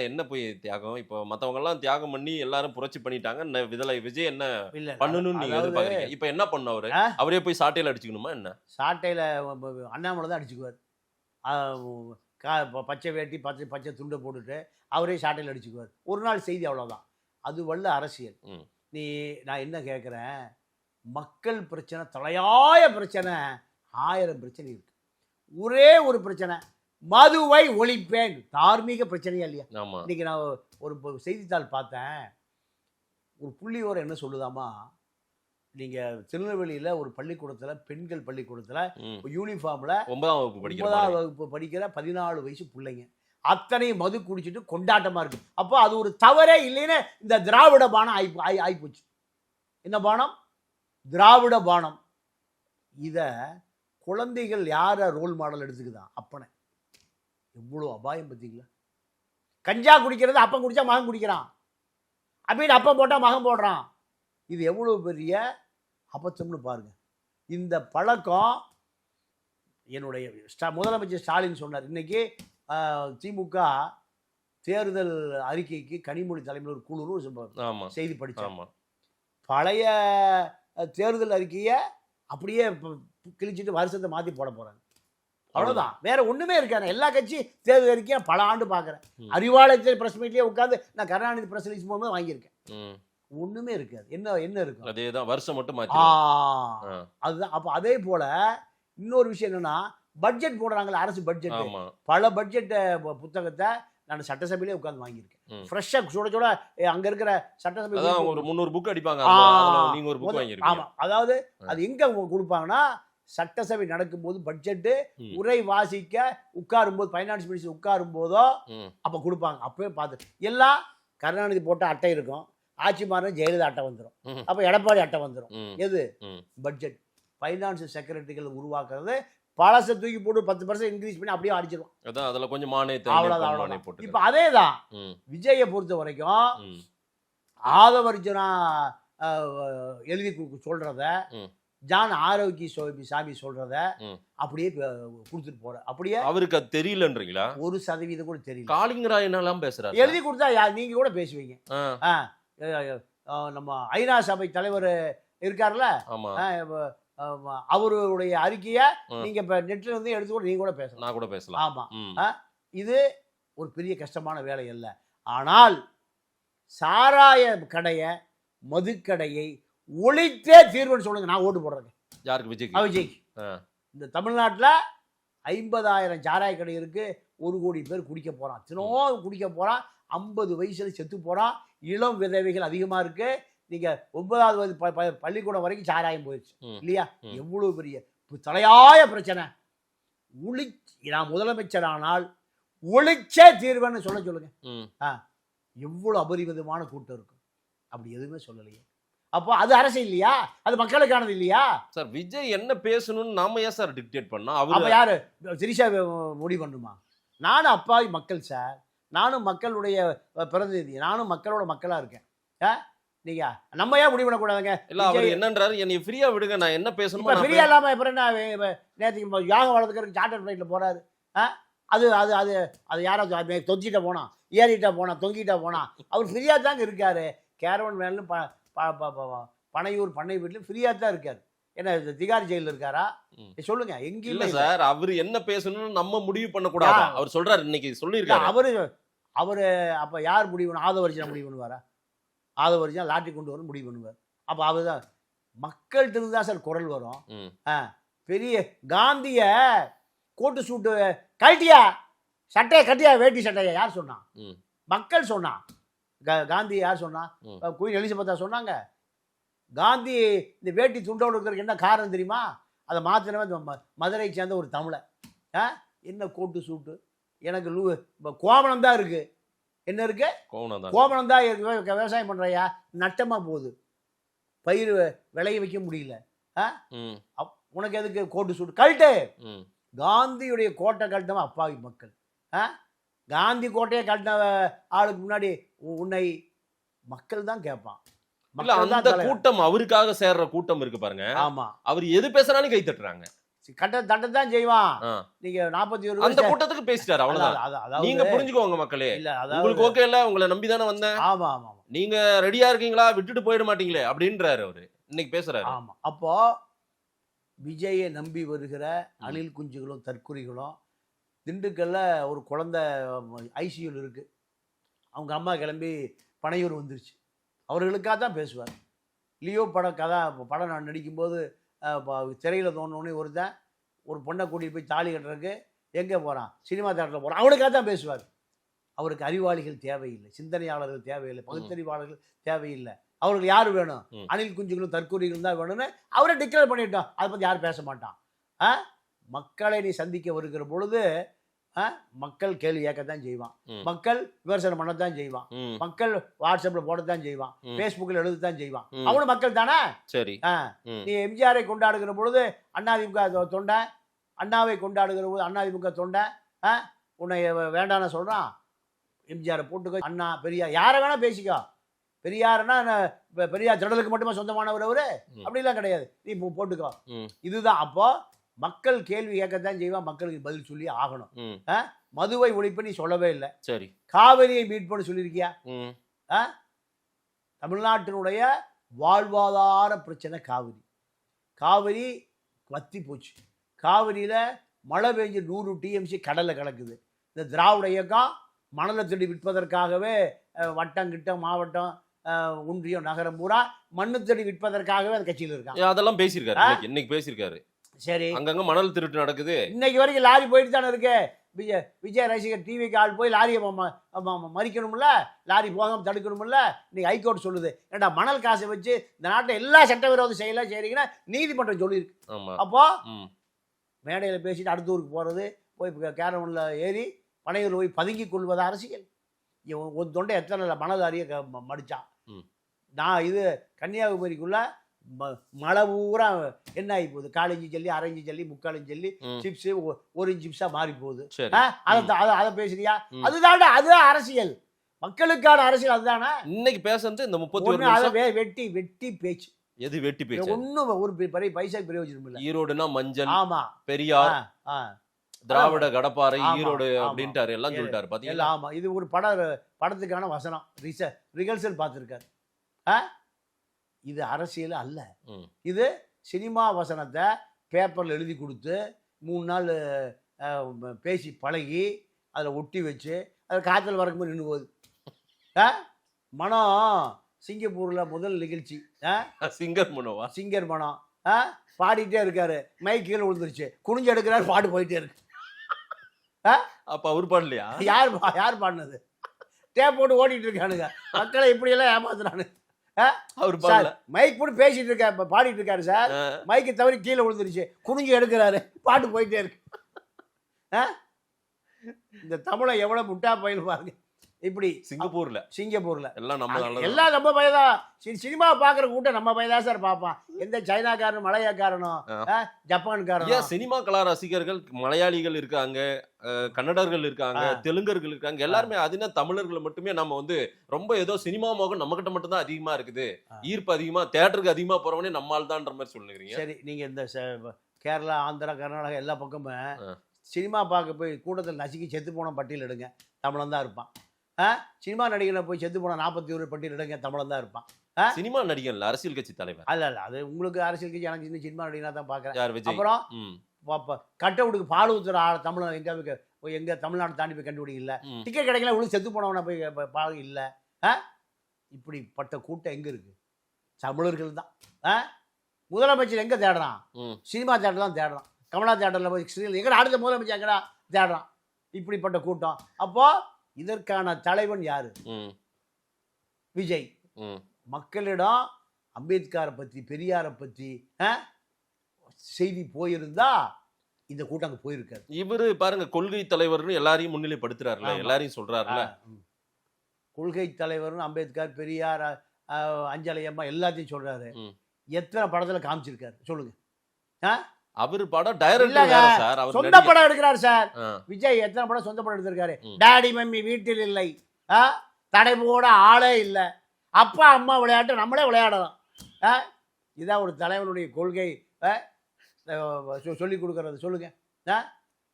என்ன போய் தியாகம்? இப்போ மற்றவங்க எல்லாம் தியாகம் பண்ணி எல்லாரும் புரட்சி பண்ணிட்டாங்க, விஜய் என்ன பண்ணணும்னு நீங்க எதிர்பார்க்கறீங்க? இப்போ என்ன பண்ண அவரு? அவரே போய் சாட்டையில அடிச்சுக்கணுமா என்ன? சாட்டையில அண்ணாமலை தான் அடிச்சுக்குவார். பச்சை வேட்டி பச்சை துண்டை போட்டுட்டு அவரே சாட்டையில் அடிச்சுக்குவார். ஒரு நாள் செய்தி, அவ்வளோதான். அது வல்ல அரசியல். நான் என்ன கேட்குறேன், மக்கள் பிரச்சனை, தலையாய பிரச்சனை, 1000 பிரச்சனை இருக்கு. ஒரே ஒரு பிரச்சனை, மதுவை ஒழிப்பேன். தார்மீக பிரச்சனையா இல்லையா? இன்னைக்கு நான் ஒரு செய்தித்தாள் பார்த்தேன். ஒரு புள்ளியோரம் என்ன சொல்லுதாமா, நீங்க திருநெல்வேலியில ஒரு பள்ளிக்கூடத்துல, பெண்கள் பள்ளிக்கூடத்துல யூனிஃபார்ம்ல 9ஆம் வகுப்பு படிக்கிற 14 வயசு பிள்ளைங்க அத்தனை மது குடிச்சிட்டு கொண்டாட்டமா இருக்கு. அப்போ அது ஒரு தவறே இல்லைன்னு இந்த திராவிட பானம் ஆயிப்போச்சு. என்ன பானம்? திராவிட பானம். இத குழந்தைகள் யார ரோல் மாடல் எடுத்துக்குதான்? அப்பனை. எவ்வளவு அபாயம் பார்த்தீங்களா? கஞ்சா குடிக்கிறது அப்பன் குடிச்சா மகன் குடிக்கிறான், அப்படின்னு அப்பன் போட்டா மகன் போடுறான். இது எவ்வளவு பெரிய அபத்தம்னு பாருங்க. இந்த பழக்கம் என்னுடைய முதலமைச்சர் ஸ்டாலின் சொன்னார். இன்னைக்கு திமுக தேர்தல் அறிக்கைக்கு கனிமொழி தலைமையில் ஒரு குழு செய்தி படிச்சாங்க. பழைய தேர்தல் அறிக்கையை அப்படியே கிழிச்சிட்டு வருஷத்தை மாற்றி போட போறாங்க. அவ்வளோதான், வேற ஒண்ணுமே இருக்காது. எல்லா கட்சி தேர்தல் அறிக்கையும் பல ஆண்டு பார்க்குறேன். அறிவாலயத்தில் பிரஸ் மீட்லேயே உட்காந்து நான் கருணாநிதி பிரஸ் ரிலீஸ் போகும்போது வாங்கியிருக்கேன். ஒண்ணுமே இருக்காது. என்ன இருக்கும்? அதேதான், வருஷம் மட்டும் மாற்றி. அதுதான். அப்போ அதே போல இன்னொரு விஷயம் என்னன்னா, பட்ஜெட் போடுறாங்களே அரசு பட்ஜெட், பல பட்ஜெட் புத்தகத்தை நான் சட்டசபையிலே உட்கார்ந்து வாங்கியிருக்கேன். ஃப்ரெஷ்ஷா சுட அங்க இருக்கிற சட்டசபை ஒரு 300 புக் அடிப்பாங்க. நீங்க ஒரு புக் வாங்கியிருக்கீங்க. ஆமா, அதாவது அது எங்க கொடுப்பாங்கன்னா, சட்டசபை நடக்கும்போது பட்ஜெட் உரை வாசிக்க உட்காரும் போது, ஃபைனான்ஸ் மினிஸ்டர் உட்காரும் போதோ அப்ப கொடுப்பாங்க. அப்பவே பார்த்து எல்லாம் கருணாநிதி போட்ட அட்டை இருக்கும், ஆட்சி மாறின ஜெயலலிதா அட்டை வந்துடும், அப்ப எடப்பாடி அட்டை வந்துடும். எது? பட்ஜெட். ஃபைனான்ஸ் செக்ரட்டரிகள் உருவாக்குறது பழசை தூக்கி போட்டு 10% இன்க்ரீஸ் பண்ணி அப்படியே அடிச்சிடும். அதுல கொஞ்சம் மானியத்தை. இப்ப அதேதான் விஜயை பொறுத்த வரைக்கும். ஆதவர்ஜுனா எழுதி சொல்றத, ஜான் ஆரோக்கியசாமி சொல்றத அப்படியே கொடுத்துட்டு போற. அப்படியே அவருக்கு அது தெரியலன்றீங்களா? 1% கூட தெரியல. காளிங்கராயனெல்லாம் பேசுறாரு. எழுதி கொடுத்தா நீங்க கூட பேசுவீங்க. நம்ம ஐநா சபை தலைவர் இருக்காருல்ல, அவருடைய அறிக்கையை நீங்க இப்ப நெட்ல இருந்து எடுத்து கூட நீங்க கூட பேசலாம். நான் கூட பேசலாம். ஆமா, இது ஒரு பெரிய கஷ்டமான வேலை அல்ல. ஆனால் சாராய கடையை, மதுக்கடையை ஒழித்தே தீர்வுன்னு சொல்லுங்க, நான் ஓட்டு போடுறேன். யாருக்கு? விஜய்க்கு. விஜய்க்கு. இந்த தமிழ்நாட்டுல 50,000 சாராய கடை இருக்கு. 1 கோடி பேர் குடிக்க போறான், தினம் குடிக்க போறான். 50 வயசுல செத்து போறான். இளம் விதவைகள் அதிகமா இருக்கு. நீங்க 9வது பள்ளிக்கூடம் வரைக்கும் சாராயம் போயிடுச்சு இல்லையா? எவ்வளவு பெரிய தலையாய பிரச்சனை. நான் முதலமைச்சர் ஆனால் ஒழிச்சே தீர்வேன்னு சொல்லுங்க. எவ்வளவு அபரிமிதமான கூட்டம் இருக்கும். அப்படி எதுவுமே சொல்லலையே. அப்போ அது அரசு இல்லையா? அது மக்களுக்கானது இல்லையா? சார், விஜய் என்ன பேசணும்னு நாம ஏன் சார் டிக்டேட் பண்ணா? அப்ப யாரு திரிஷா முடிவு பண்ணுமா? நானும் அப்பாவி மக்கள் சார், நானும் மக்களுடைய பிரதிநிதி, நானும் மக்களோட மக்களா இருக்கேன். நீங்க நம்ம ஏன் முடிவு பண்ணக்கூடாதுங்க? இல்ல அவர் என்னன்றாரு, என்னை ஃப்ரீயா விடுங்க, நான் என்ன பேசணுமோ இப்ப நான் ஃப்ரீயா இல்லாம அப்புறம் என்ன நேற்றுக்கு யோகா வளர்த்துக்கிறதுக்கு சார்ட்டர் ஃபிளைட்ல போறாரு. அது அது அது அது யாராவது தொங்கிட்ட போனா, ஏறிட்டா போனா, தொங்கிட்டா போனா, அவர் ஃப்ரீயா தாங்க இருக்காரு. கேரவன் வேன்லும் பனையூர் பண்ணை வீட்லயும் ஃப்ரீயா தான் இருக்காரு. என்ன திகார் ஜெயில இருக்காரா? சொல்லுங்க. எங்கேயும் இல்ல சார், அவரு என்ன பேசணும்னு நம்ம முடிவு பண்ண கூடாது. அவர் சொல்றாரு, இன்னைக்கு சொல்லியிருக்காரு. அவரு அப்ப யார் முடிவு பண்ண? ஆதவர்ஜனா முடிவு பண்ணுவாரா? ஆதவர்ஜனா லாட்டி கொண்டு வரும் முடிவு பண்ணுவார். அப்ப அவர்தான் மக்கள் திருந்தா சார் குரல் வரும். பெரிய காந்திய கோட்டு சூட்டு கழட்டியா, சட்டையை கட்டியா, வேட்டி சட்டையா யார் சொன்னா? மக்கள் சொன்னா. காந்தி யார் சொன்னா? குயின் எலிசபெத்தா சொன்னாங்க. காந்தி இந்த வேட்டி துண்டோடு இருக்கிறதுக்கு என்ன காரணம் தெரியுமா? அதை மாத்தினவன் மதுரை சேர்ந்த ஒரு தமிழை. என்ன கோட்டு சூட்டு? எனக்கு கோவணம் தான் இருக்கு. என்ன இருக்கு? கோவணம் தான் இருக்கு. விவசாயம் பண்றையா, நட்டமா போகுது, பயிர் விளைய வைக்க முடியல. உனக்கு எதுக்கு கோட்டு சூட்டு? கழட்டு. காந்தியுடைய கோட்டை கழட்டவன் அப்பாவி மக்கள். காந்தி கோட்டையை கழட்டின ஆளுக்கு முன்னாடி உன்னை மக்கள் தான் கேட்பான். அந்த கூட்டம் அவருக்காக சேர்ற கூட்டம் இருக்கு பாருங்க. ஆமா, அவர் எது பேசுறாலும் கை தட்டுறாங்க. தட்டத்தான் செய்வான். நீங்க 41 அந்த கூட்டத்துக்கு பேசிட்டாரு, அவ்வளவுதான். நீங்க புரிஞ்சுக்கோங்க மக்களே. உங்களுக்கு ஓகே இல்ல, உங்களை நம்பி தானே வந்தேன். ஆமா ஆமா, நீங்க ரெடியா இருக்கீங்களா, விட்டுட்டு போயிட மாட்டீங்களே அப்படின்றாரு அவரு. இன்னைக்கு பேசுறாரு. ஆமா. அப்போ விஜயை நம்பி வருகிற அணில் குஞ்சுகளும் தற்குறிகளும், திண்டுக்கல்ல ஒரு குழந்தை ஐசியூல இருக்கு, அவங்க அம்மா கிளம்பி பனையூர் வந்துருச்சு, அவர்களுக்காக தான் பேசுவார். லியோ படம் நான் நடிக்கும்போது திரையில் தோணுனே ஒருத்தன் ஒரு பொண்ணை கூட்டிகிட்டு போய் தாலி கட்டுறதுக்கு எங்கே போகிறான், சினிமா தேட்டரில் போகிறான், அவனுக்காக தான் பேசுவார். அவருக்கு அறிவாளிகள் தேவையில்லை, சிந்தனையாளர்கள் தேவையில்லை, பகுத்தறிவாளர்கள் தேவையில்லை. அவருக்கு யார் வேணும்? அணில் குஞ்சுகளும் தற்கூறிகளும் தான் வேணும்னு அவரை டிக்ளேர் பண்ணிட்டோம். அதை பற்றி யாரும் பேச மாட்டான். மக்களை நீ சந்திக்க வருகிற பொழுது மக்கள் கேள்வி கேட்கத்தான் செய்வான், மக்கள் விமர்சனம் பண்ணத்தான் செய்வான், மக்கள் வாட்ஸ்அப்ல போடத்தான் செய்வான், பேஸ்புக்கில் எழுதத்தான் செய்வான். அவனும் மக்கள் தானே. சரி, நீ எம்ஜிஆரை கொண்டாடுகிற பொழுது அதிமுக தொண்டை, அண்ணாவை கொண்டாடுகிற போது அதிமுக தொண்டை உன்னை வேண்டான்னு சொல்றான். எம்ஜிஆரை போட்டுக்கோ, அண்ணா பெரியார் யாரை வேணா பேசிக்கோ. பெரியார்னா பெரியார் திடலுக்கு மட்டுமே சொந்தமானவர் அவரு, அப்படிலாம் கிடையாது, நீ போட்டுக்கோ. இதுதான். அப்போ மக்கள் கேள்வி கேட்கத்தான் செய்வான், மக்களுக்கு பதில் சொல்லி ஆகணும். மதுவை ஒழிப்பு நீ சொல்லவே இல்லை. சரி, காவிரியை மீட் பண்ண சொல்லியிருக்கியா? தமிழ்நாட்டினுடைய வாழ்வாதார பிரச்சனை காவிரி. காவிரி வத்தி போச்சு. காவிரியில மழை பெஞ்சு 100 TMC கடல்ல கிடக்குது. இந்த திராவிட இயக்கம் மணலை தேடி விற்பதற்காகவே வட்டம் கிட்டம் மாவட்டம் ஒன்றியம் நகரம் பூரா மண்ணு தேடி விற்பதற்காகவே அந்த கட்சியில் இருக்காங்க. அதெல்லாம் பேசியிருக்காரு, இன்னைக்கு பேசியிருக்காரு. சரி, அங்கங்க மணல் திருட்டு நடக்குது. இன்னைக்கு வரைக்கும் லாரி போயிட்டு தானே இருக்கு. விஜய் ரசிகர் டிவிக்கு ஆள் போய் லாரியை மறிக்கணும்ல, லாரி போகாம தடுக்கணும்ல. இன்னைக்கு ஹைகோர்ட் சொல்லுது, ஏன்டா மணல் காசை வச்சு இந்த நாட்டை எல்லா சட்டவிரோத செயலாம் செய்றீங்கன்னா நீதிமன்றம் சொல்லியிருக்கு. அப்போ மேடையில் பேசிட்டு அடுத்த ஊருக்கு போறது, போய் கேரவன்ல ஏறி பனையூர் போய் பதுங்கி கொள்வது அரசியல். ஒரு தொண்டை எத்தனை மணல் லாரியை மடிச்சான். நான் இது கன்னியாகுமரிக்குள்ள மழை பூரா என்ன ஆகி போகுது, 1/4 இன்ச்சு ஜல்லி, 1/2 இன்ச்சு ஜல்லி, 3/4 இன்ச்சு ஜல்லி, சிப்ஸ் 1 இன்ச் சிப்ஸா மாறி போகுது. அதை பேசுறியா? அதுதான், அதுதான் அரசியல், மக்களுக்கான அரசியல். அதுதானே இன்னைக்கு பேசுறது. இந்த 31 வெட்டி வெட்டி பேச்சு. எது வெட்டி பேச்சு? ஒன்னும் ஒரு பைசா பிரயோஜனம் இல்லை. ஈரோடுனா மஞ்சள், ஆமா, பெரியார், திராவிட கடப்பாறை, ஈரோடு அப்படின்ட்டாரு, எல்லாம் சொல்லிட்டாரு பாத்தீங்களா? ஆமா, இது ஒரு படத்துக்கான வசனம், ரிகல்சல் பார்த்துருக்காரு. இது அரசியல் அல்ல, இது சினிமா வசனத்தை பேப்பரில் எழுதி கொடுத்து 3 நாள் பேசி பழகி அதில் ஒட்டி வச்சு அதில் காய்ச்சல் வரக்கும்போது நின்று போகுது. மனம் சிங்கப்பூரில் முதல் நிகழ்ச்சி, சிங்கர் மனம் பாடிட்டே இருக்காரு, மைக் கீழே விழுந்துருச்சு, குனிஞ்சு எடுக்கிறாரு, பாட்டு போயிட்டே இருக்கு. அப்போ அவர் பாடலையா? யார் பாடினது? டேப் போட்டு ஓடிட்டு இருக்கானுங்க, மக்களை இப்படியெல்லாம் ஏமாத்துறானு. மைக் போட்டு பேசிட்டு இருக்க, பாடிட்டு இருக்காரு சார், மைக்கு தவறி கீழே விழுந்துருச்சு, குனிஞ்சு எடுக்கிறாரு, பாட்டு போயிட்டே இருக்கு. இந்த தமிழை எவ்வளவு முட்டா பயில் பாருங்க. இப்படி சிங்கப்பூர்ல எல்லாம் நம்ம எல்லாம் நம்ம பையதான். சினிமா பாக்குற கூட்டம் நம்ம பையதான் சார் பார்ப்பான். எந்த சைனாக்காரனும் மலையாக்காரனும் ஜப்பான்காரனும். சினிமா கலா ரசிகர்கள் மலையாளிகள் இருக்காங்க, கன்னடர்கள் இருக்காங்க, தெலுங்கர்கள் இருக்காங்க, எல்லாருமே அதுனா தமிழர்கள் மட்டுமே நம்ம வந்து ரொம்ப ஏதோ சினிமா மோகம் நம்ம கிட்ட மட்டும் தான் அதிகமா இருக்குது, ஈர்ப்பு அதிகமா, தியேட்டருக்கு அதிகமா போறவனே நம்மால் தான்ற மாதிரி சொல்லுறீங்க. சரி, நீங்க இந்த கேரளா, ஆந்திரா, கர்நாடகா எல்லா பக்கமும் சினிமா பார்க்க போய் கூட்டத்தில் நசுக்கி செத்து போன பட்டியல் எடுங்க, தமிழன் தான் இருப்பான். சினிமா நடிகனை போய் செத்து போன 41 பட்டியல் எடுங்க, தமிழன் தான் இருப்பான். சினிமா நடிகர் அரசியல் கட்சி தலைவர் அல்ல அது உங்களுக்கு அரசியல் கட்சி, எனக்கு இன்னும் சினிமா நடிகனா தான் பாக்குறேன். விஜய். அப்புறம் கட்ட விடுக்கு பால் ஊத்துற தமிழ் எங்க தமிழ்நாடு தாண்டி போய் கண்டுபிடிக்க இல்ல, டிக்கெட் கிடைக்கல உங்களுக்கு செத்து போனவன போய் பால் இல்ல. இப்படிப்பட்ட கூட்டம் எங்க இருக்கு? தமிழர்கள் தான். முதலமைச்சர் எங்க தேடுறான்? சினிமா தேட்டர் தான் தேடுறான். கமலா தேட்டர்ல போய் எங்கடா அடுத்த முதலமைச்சர் எங்கடா தேடுறான்? இப்படிப்பட்ட கூட்டம். அப்போ இதற்கான தலைவன் யாரு? விஜய். மக்களிடம் அம்பேத்கரை பத்தி, பெரியாரை பத்தி செய்தி போயிருந்தா இந்த கூட்டம் அங்க போயிருக்காரு. இவரு பாருங்க கொள்கை தலைவர்னு எல்லாரையும் முன்னிலைப்படுத்துறாருல, எல்லாரையும் சொல்றாருல. கொள்கை தலைவர்னு அம்பேத்கர், பெரியார், அஞ்சலை அம்மா எல்லாத்தையும் சொல்றாரு. எத்தனை படத்துல காமிச்சிருக்காரு சொல்லுங்க? அவரு படம் டைரக்டர் சார், அவர் சொந்த படம் எடுக்கிறார் சார். விஜய் எத்தனை படம் சொந்த படம் எடுத்திருக்காரு? டாடி மம்மி வீட்டில் இல்லை, தடை போட ஆளே இல்லை, அப்பா அம்மா விளையாட்டு நம்மளே விளையாடலாம். இதான் ஒரு தலைவனுடைய கொள்கை சொல்லி கொடுக்கறது. சொல்லுங்க.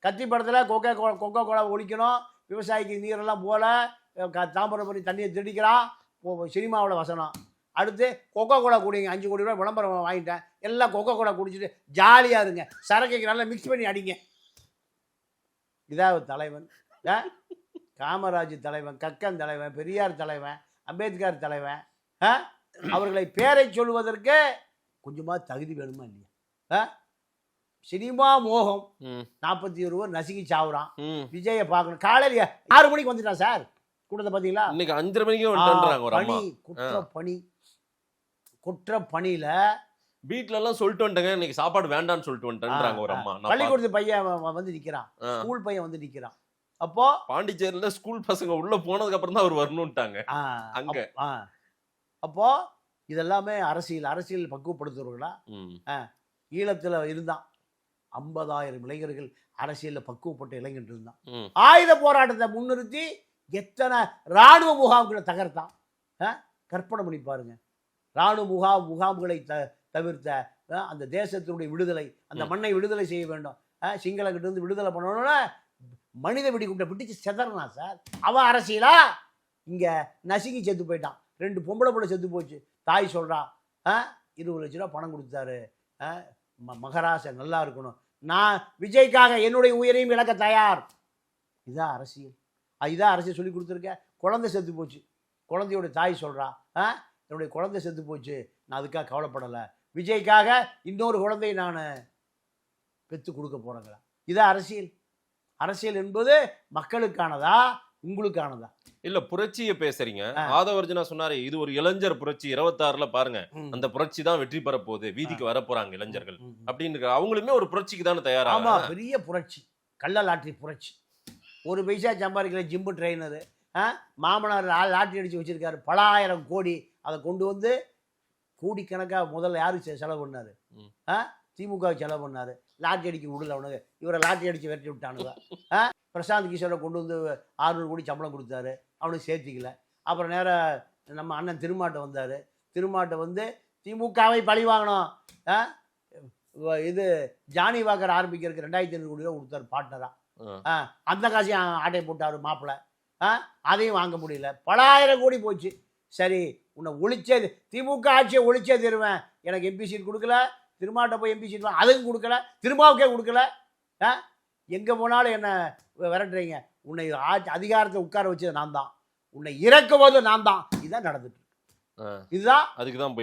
கத்தி படத்தில் கொக்கோ கோலா ஒழிக்கணும், விவசாயிக்கு நீரெல்லாம் போல, தாம்பரம் பண்ணி தண்ணியை திடிக்கிறான், சினிமாவோட வசனம். அடுத்து கொக்கோ கோலா குடிங்க, 5 கோடி ரூபாய் விளம்பரம் வாங்கிட்டேன், எல்லாம் கொக்கோ கோலா குடிச்சிட்டு ஜாலியாக இருங்க, சரக்கைக்கு நல்லா மிக்ஸ் பண்ணி அடிங்க. இதான் தலைவன். காமராஜ் தலைவன், கக்கன் தலைவன், பெரியார் தலைவன், அம்பேத்கர் தலைவன். அவர்களை பேரை சொல்வதற்கு கொஞ்சமா தகுதி வேணுமா இல்லையா? சினிமா மோகம் 41 பேர் நசுக்கி சாவுறான். விஜயை பார்க்கணும். காலையில 6 மணிக்கு வந்துட்டான் சார் கூட்டத்தை. பார்த்தீங்களா? இன்னைக்கு 5:30 மணிக்கு பணி குற்ற பணியில வீட்ல எல்லாம் சொல்லிட்டு வந்துட்டேங்க, இன்னைக்கு சாப்பாடு வேண்டாம்னு சொல்லிட்டு வந்துட்டேன்றாங்க ஒரு அம்மா. பள்ளிக்கூடத்து பையன் வந்து நிக்கிறான், ஸ்கூல் பையன் வந்து நிக்கிறான். அப்போ பாண்டிச்சேரியில ஸ்கூல் பசங்க உள்ள போனதுக்கு அப்புறம் தான் அவர் வரணும்ட்டாங்க அங்க. அப்போ இதெல்லாமே அரசியல் பக்குவப்படுத்துறவர்களா? ஈழத்துல இருந்தான் 50,000 இளைஞர்கள் அரசியல்ல பக்குவப்பட்ட இளைஞர்கள் இருந்தான். ஆயுத போராட்டத்தை முன்னிறுத்தி எத்தனை ராணுவ முகாம்களை தகர்த்தான். கற்பனை பண்ணி பாருங்க. ராணுவ முகாம்களை தவிர்த்த அந்த தேசத்தினுடைய விடுதலை, அந்த மண்ணை விடுதலை செய்ய வேண்டும், சிங்களகிட்ட இருந்து விடுதலை பண்ணணும்னா மனித வெடிகுண்டை பிடிச்சு செதறனா சார். அவன் அரசியலா? இங்க நசுங்கி செத்து போயிட்டான். 2 பொம்பளை பிள்ளை செத்து போச்சு. தாய் சொல்றான் 20 லட்ச ரூபா பணம் கொடுத்தாரு, மகராச நல்லா இருக்கணும், நான் விஜய்க்காக என்னுடைய உயிரையும் இழக்க தயார். இதான் அரசியல். இதான் அரசியல் சொல்லி கொடுத்துருக்க. குழந்தை செத்து போச்சு, குழந்தையோட தாய் சொல்றா என்னுடைய குழந்தை செத்து போச்சு, நான் அதுக்காக கவலைப்படலை, விஜய்க்காக இன்னொரு குழந்தையை நான் பெற்று கொடுக்க போறேங்களா? இதான் அரசியல். அரசியல் என்பது மக்களுக்கானதா உங்களுக்கானதா? இல்ல புரட்சியை பேசுறீங்க. ஆதவர்ஜனா சொன்னாரு இது ஒரு இளைஞர் புரட்சி, 26ல பாருங்க அந்த புரட்சி தான் வெற்றி பெற போகுது, வீதிக்கு வர போறாங்க இளைஞர்கள் அப்படின்னு. அவங்களுமே ஒரு புரட்சிக்கு தானே தயாரா? ஆமா, பெரிய புரட்சி, கள்ள லாட்டரி புரட்சி. 1 பைசா சம்பாதிக்கிற ஜிம்பு ட்ரெயினரு, மாமனார் லாட்டரி அடிச்சு வச்சிருக்காரு, பல ஆயிரம் கோடி. அதை கொண்டு வந்து கோடிக்கணக்காக முதல்ல யாருக்கு செலவு பண்ணாரு? திமுக செலவு பண்ணாரு. லாட்டரி அடிக்க விடல அவனுக்கு, இவரை லாட்டரி அடிச்சு விரட்டி விட்டானுங்க. பிரசாந்த் கிஷோரை கொண்டு வந்து 600 கோடி சம்பளம் கொடுத்தாரு, அவனுக்கு சேர்த்திக்கல. அப்புறம் நேராக நம்ம அண்ணன் திருமாட்டை வந்தார். திருமாட்டை வந்து திமுகவை பழி வாங்கணும், இது ஜானி வாக்கர் ஆரம்பிக்கிறதுக்கு 2,500 கோடி ரூபா கொடுத்தாரு பார்ட்னரா. அந்த காசையும் ஆட்டை போட்டார் மாப்பிள்ளை. அதையும் வாங்க முடியல, பல ஆயிரம் கோடி போச்சு. சரி, உன்னை ஒழிச்சது திமுக ஆட்சியை ஒழிச்சே தருவேன், எனக்கு எம்பி சீட் கொடுக்கல, திருமாட்ட போய் எம்பி சீட் அதுவும் கொடுக்கல, திருமாவுக்கே கொடுக்கல. எங்கே போனாலும் என்ன விரட்டுறீங்க, உன்னை அதிகாரத்தை உட்கார வச்சது நான் தான், உன்னை இறக்குவது நான் தான். இதுதான் நடந்துட்டு இருக்கு. இதுதான் அதுக்கு தான்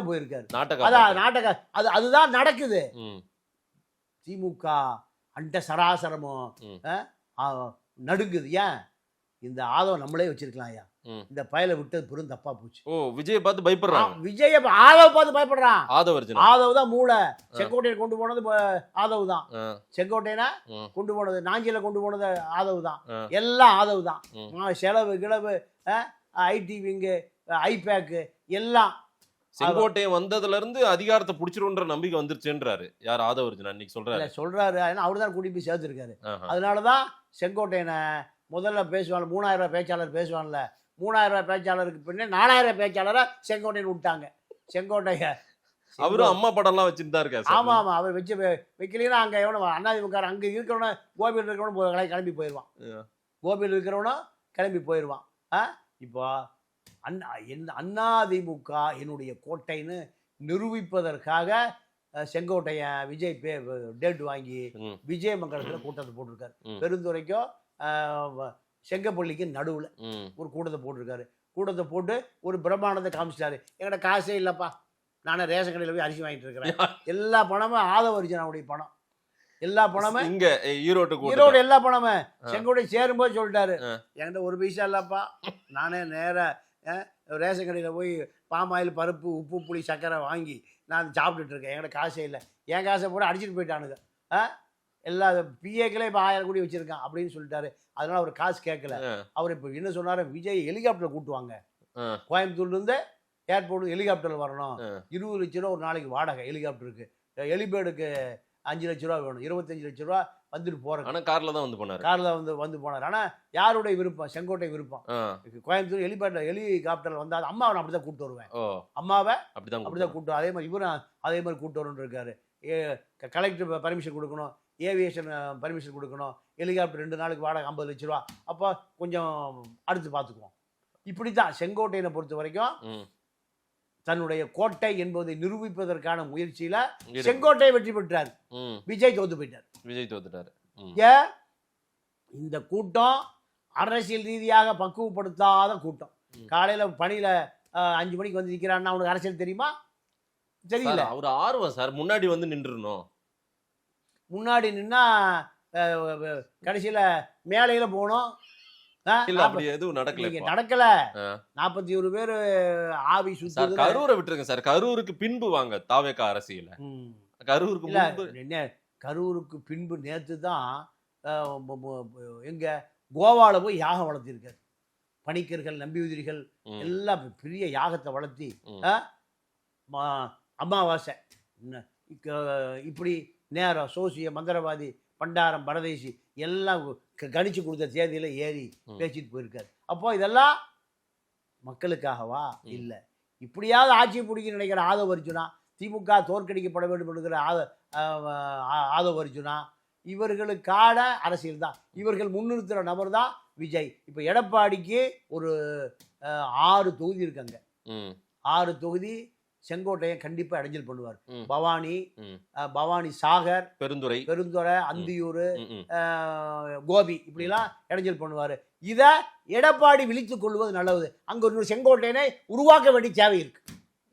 போயிருக்காரு. நாடக அதுதான் நடக்குது. திமுக அண்ட சராசரமும் நடுங்குது. ஏன் இந்த ஆதவம் நம்மளே வச்சிருக்கலாம் ஐயா, ம். இந்த பயலை விட்டது பெரும் தப்பா போச்சு. ஓ விஜயை பார்த்து பயப்படுறாங்க. விஜய ஆதவ பார்த்து பயப்படுறான். ஆதவர்ஜுனா. ஆதவ் தான் மூளை. செங்கோட்டையை கொண்டு போனது ஆதவ் தான். ஆ. செங்கோட்டையனை ம். கொண்டு போனது, நாஞ்சில கொண்டு போனது ஆதவ் தான். ஆ. எல்லாம் ஆதவ் தான். ம். செலவு கிளவு, ஐடி விங்கு, ஐபேக்கு எல்லாம். செங்கோட்டையன் வந்ததுல இருந்து அதிகாரத்தை புடிச்சிருன்ற நம்பிக்கை வந்துருச்சுன்றாரு யார் ஆதவர்ஜுனா இன்னைக்கு சொல்றாரு. சொல்றாரு. ஏன்னா அவர் தான் கூட்டி போய் சேர்த்துருக்காரு. ஆஹா. அதனாலதான் செங்கோட்டையனை முதல்ல பேசுவாங்க, 3000 ரூபாய் பேச்சாளர் பேசுவாங்கல்ல, 3000 ரூபாய் பேச்சாளருக்கு பின்னே 4000 பேச்சாளரை செங்கோட்டையன் விட்டாங்க. செங்கோட்டைய அவரும் அம்மா படம்லாம் வச்சுட்டு தான் இருக்காரு. ஆமா ஆமா, அவர் வச்சு வைக்கலன்னா அங்க எவனும் அண்ணாதிமுக அங்க இருக்கிறவன, கோபியில் இருக்கிறவனும் கிளம்பி போயிடுவான். கோபியில் இருக்கிறவனும் கிளம்பி போயிடுவான். இப்போ அண்ணாதிமுக என்னுடைய கோட்டைன்னு நிரூபிப்பதற்காக செங்கோட்டையன் விஜய் டேட் வாங்கி விஜயமங்கலத்தில் கூட்டத்தை போட்டிருக்காரு. பெருந்துறைக்கும் செங்கப்பள்ளிக்கும் நடுவில் ஒரு கூட்டத்தை போட்டிருக்காரு. கூட்டத்தை போட்டு ஒரு பிரம்மாண்டத்தை காமிச்சிட்டாரு. எங்கள்கிட்ட காசே இல்லைப்பா, நானே ரேஷன் கடையில் போய் அரிசி வாங்கிட்டு இருக்கிறேன். எல்லா பணமும் ஆதவர்ஜுனாவுடைய பணம். எல்லா பணமும் இங்க ஈரோடு எல்லா பணமும் செங்கோட்டை சேரும்போது சொல்லிட்டாரு, என்கிட்ட ஒரு பைசா இல்லப்பா, நானே நேராக ரேஷன் கடையில் போய் பாமாயில், பருப்பு, உப்பு, புளி, சர்க்கரை வாங்கி நான் சாப்பிட்டுட்டு இருக்கேன். என்கிட்ட காசே இல்லை. என் காசை போட்டு அடிச்சுட்டு போயிட்டானுங்க. எல்லா பிஏக்களே இப்போ 1000 கோடி வச்சிருக்கான் அப்படின்னு சொல்லிட்டாரு. அதனால அவர் காசு கேட்கல. அவர் இப்போ என்ன சொன்னாரு, விஜய் ஹெலிகாப்டர் கூட்டுவாங்க, கோயம்புத்தூர்லேருந்து ஏர்போர்ட் ஹெலிகாப்டரில் வரணும், 20 லட்ச ரூபா ஒரு நாளைக்கு வாடகை ஹெலிகாப்டருக்கு, ஹெலிபேடுக்கு 5 லட்ச ரூபா வேணும், 25 லட்ச ரூபா வந்துட்டு போறாங்க. ஆனா கார்ல தான் வந்து போனார். கார்ல வந்து போனார். ஆனா யாருடைய விருப்பம்? செங்கோட்டை விருப்பம். கோயம்புத்தூர் ஹெலிகாப்டர்ல வந்தா அம்மாவை அப்படிதான் கூப்பிட்டு வருவேன். அம்மாவை அப்படிதான் கூப்பிட்டு, அதே மாதிரி இவரும் அதே மாதிரி கூப்பிட்டு வரணும்னு இருக்காரு. கலெக்டர் பர்மிஷன் கொடுக்கணும், ஏவியேஷன் பர்மிஷன் கொடுக்கணும், ஹெலிகாப்டர் 2 நாளுக்கு வாடகை 50 லட்ச ரூபா. அப்போ கொஞ்சம் அடுத்து பார்த்துக்குவோம். இப்படித்தான் செங்கோட்டையனை பொறுத்த வரைக்கும் தன்னுடைய கோட்டை என்பதை நிரூபிப்பதற்கான முயற்சியில செங்கோட்டை வெற்றி பெற்றார். விஜய் தோத்து போயிட்டார். விஜய் தோத்துட்டாரு. இந்த கூட்டம் அரசியல் ரீதியாக பக்குவப்படுத்தாத கூட்டம். காலையில பணியில 5 மணிக்கு வந்து நிக்கிறான்னா அவனுக்கு அரசியல் தெரியுமா? தெரியல. அவர் ஆர்வம் சார், முன்னாடி வந்து நின்றுணும். முன்னாடி நின்னா கடைசியில மேலையில போனோம். எதுவும் நடக்கல. 41 பேர் ஆவி சுத்தி. கரூரை விட்டுருங்க சார், கரூருக்கு பின்பு வாங்க தாவேகா அரசியல. கரூருக்கு பின்பு நேற்று தான் எங்க கோவால போய் யாகம் வளர்த்திருக்காரு. பணிக்கர்கள், நம்பியுதிரிகள் எல்லாம் பெரிய யாகத்தை வளர்த்தி அமாவாசை இப்படி நேரம் சோசிய மந்திரவாதி பண்டாரம் பரதேசி எல்லாம் கணிச்சு கொடுத்த தேதியில ஏறி பேசிட்டு போயிருக்காரு. அப்போ இதெல்லாம் மக்களுக்காகவா? இல்லை. இப்படியாவது ஆட்சி பிடிக்க நினைக்கிற ஆதவர்ஜுனா, திமுக தோற்கடிக்கப்பட வேண்டும் என்கிற ஆதவர்ஜுனா, இவர்களுக்கான அரசியல் தான். இவர்கள் முன்னிறுத்துகிற நபர் தான் விஜய். இப்போ எடப்பாடிக்கு ஒரு 6 தொகுதி இருக்காங்க. 6 தொகுதி செங்கோட்டையன் கண்டிப்பா இடைஞ்சல் பண்ணுவார். பவானி சாகர், பெருந்துறை, அந்தியூர், கோபி இப்படிலாம் இடைஞ்சல் பண்ணுவாரு. இத எடப்பாடி விழித்துக் கொள்வது நல்லது. அங்க ஒரு செங்கோட்டையனை உருவாக்க வேண்டிய தேவை இருக்கு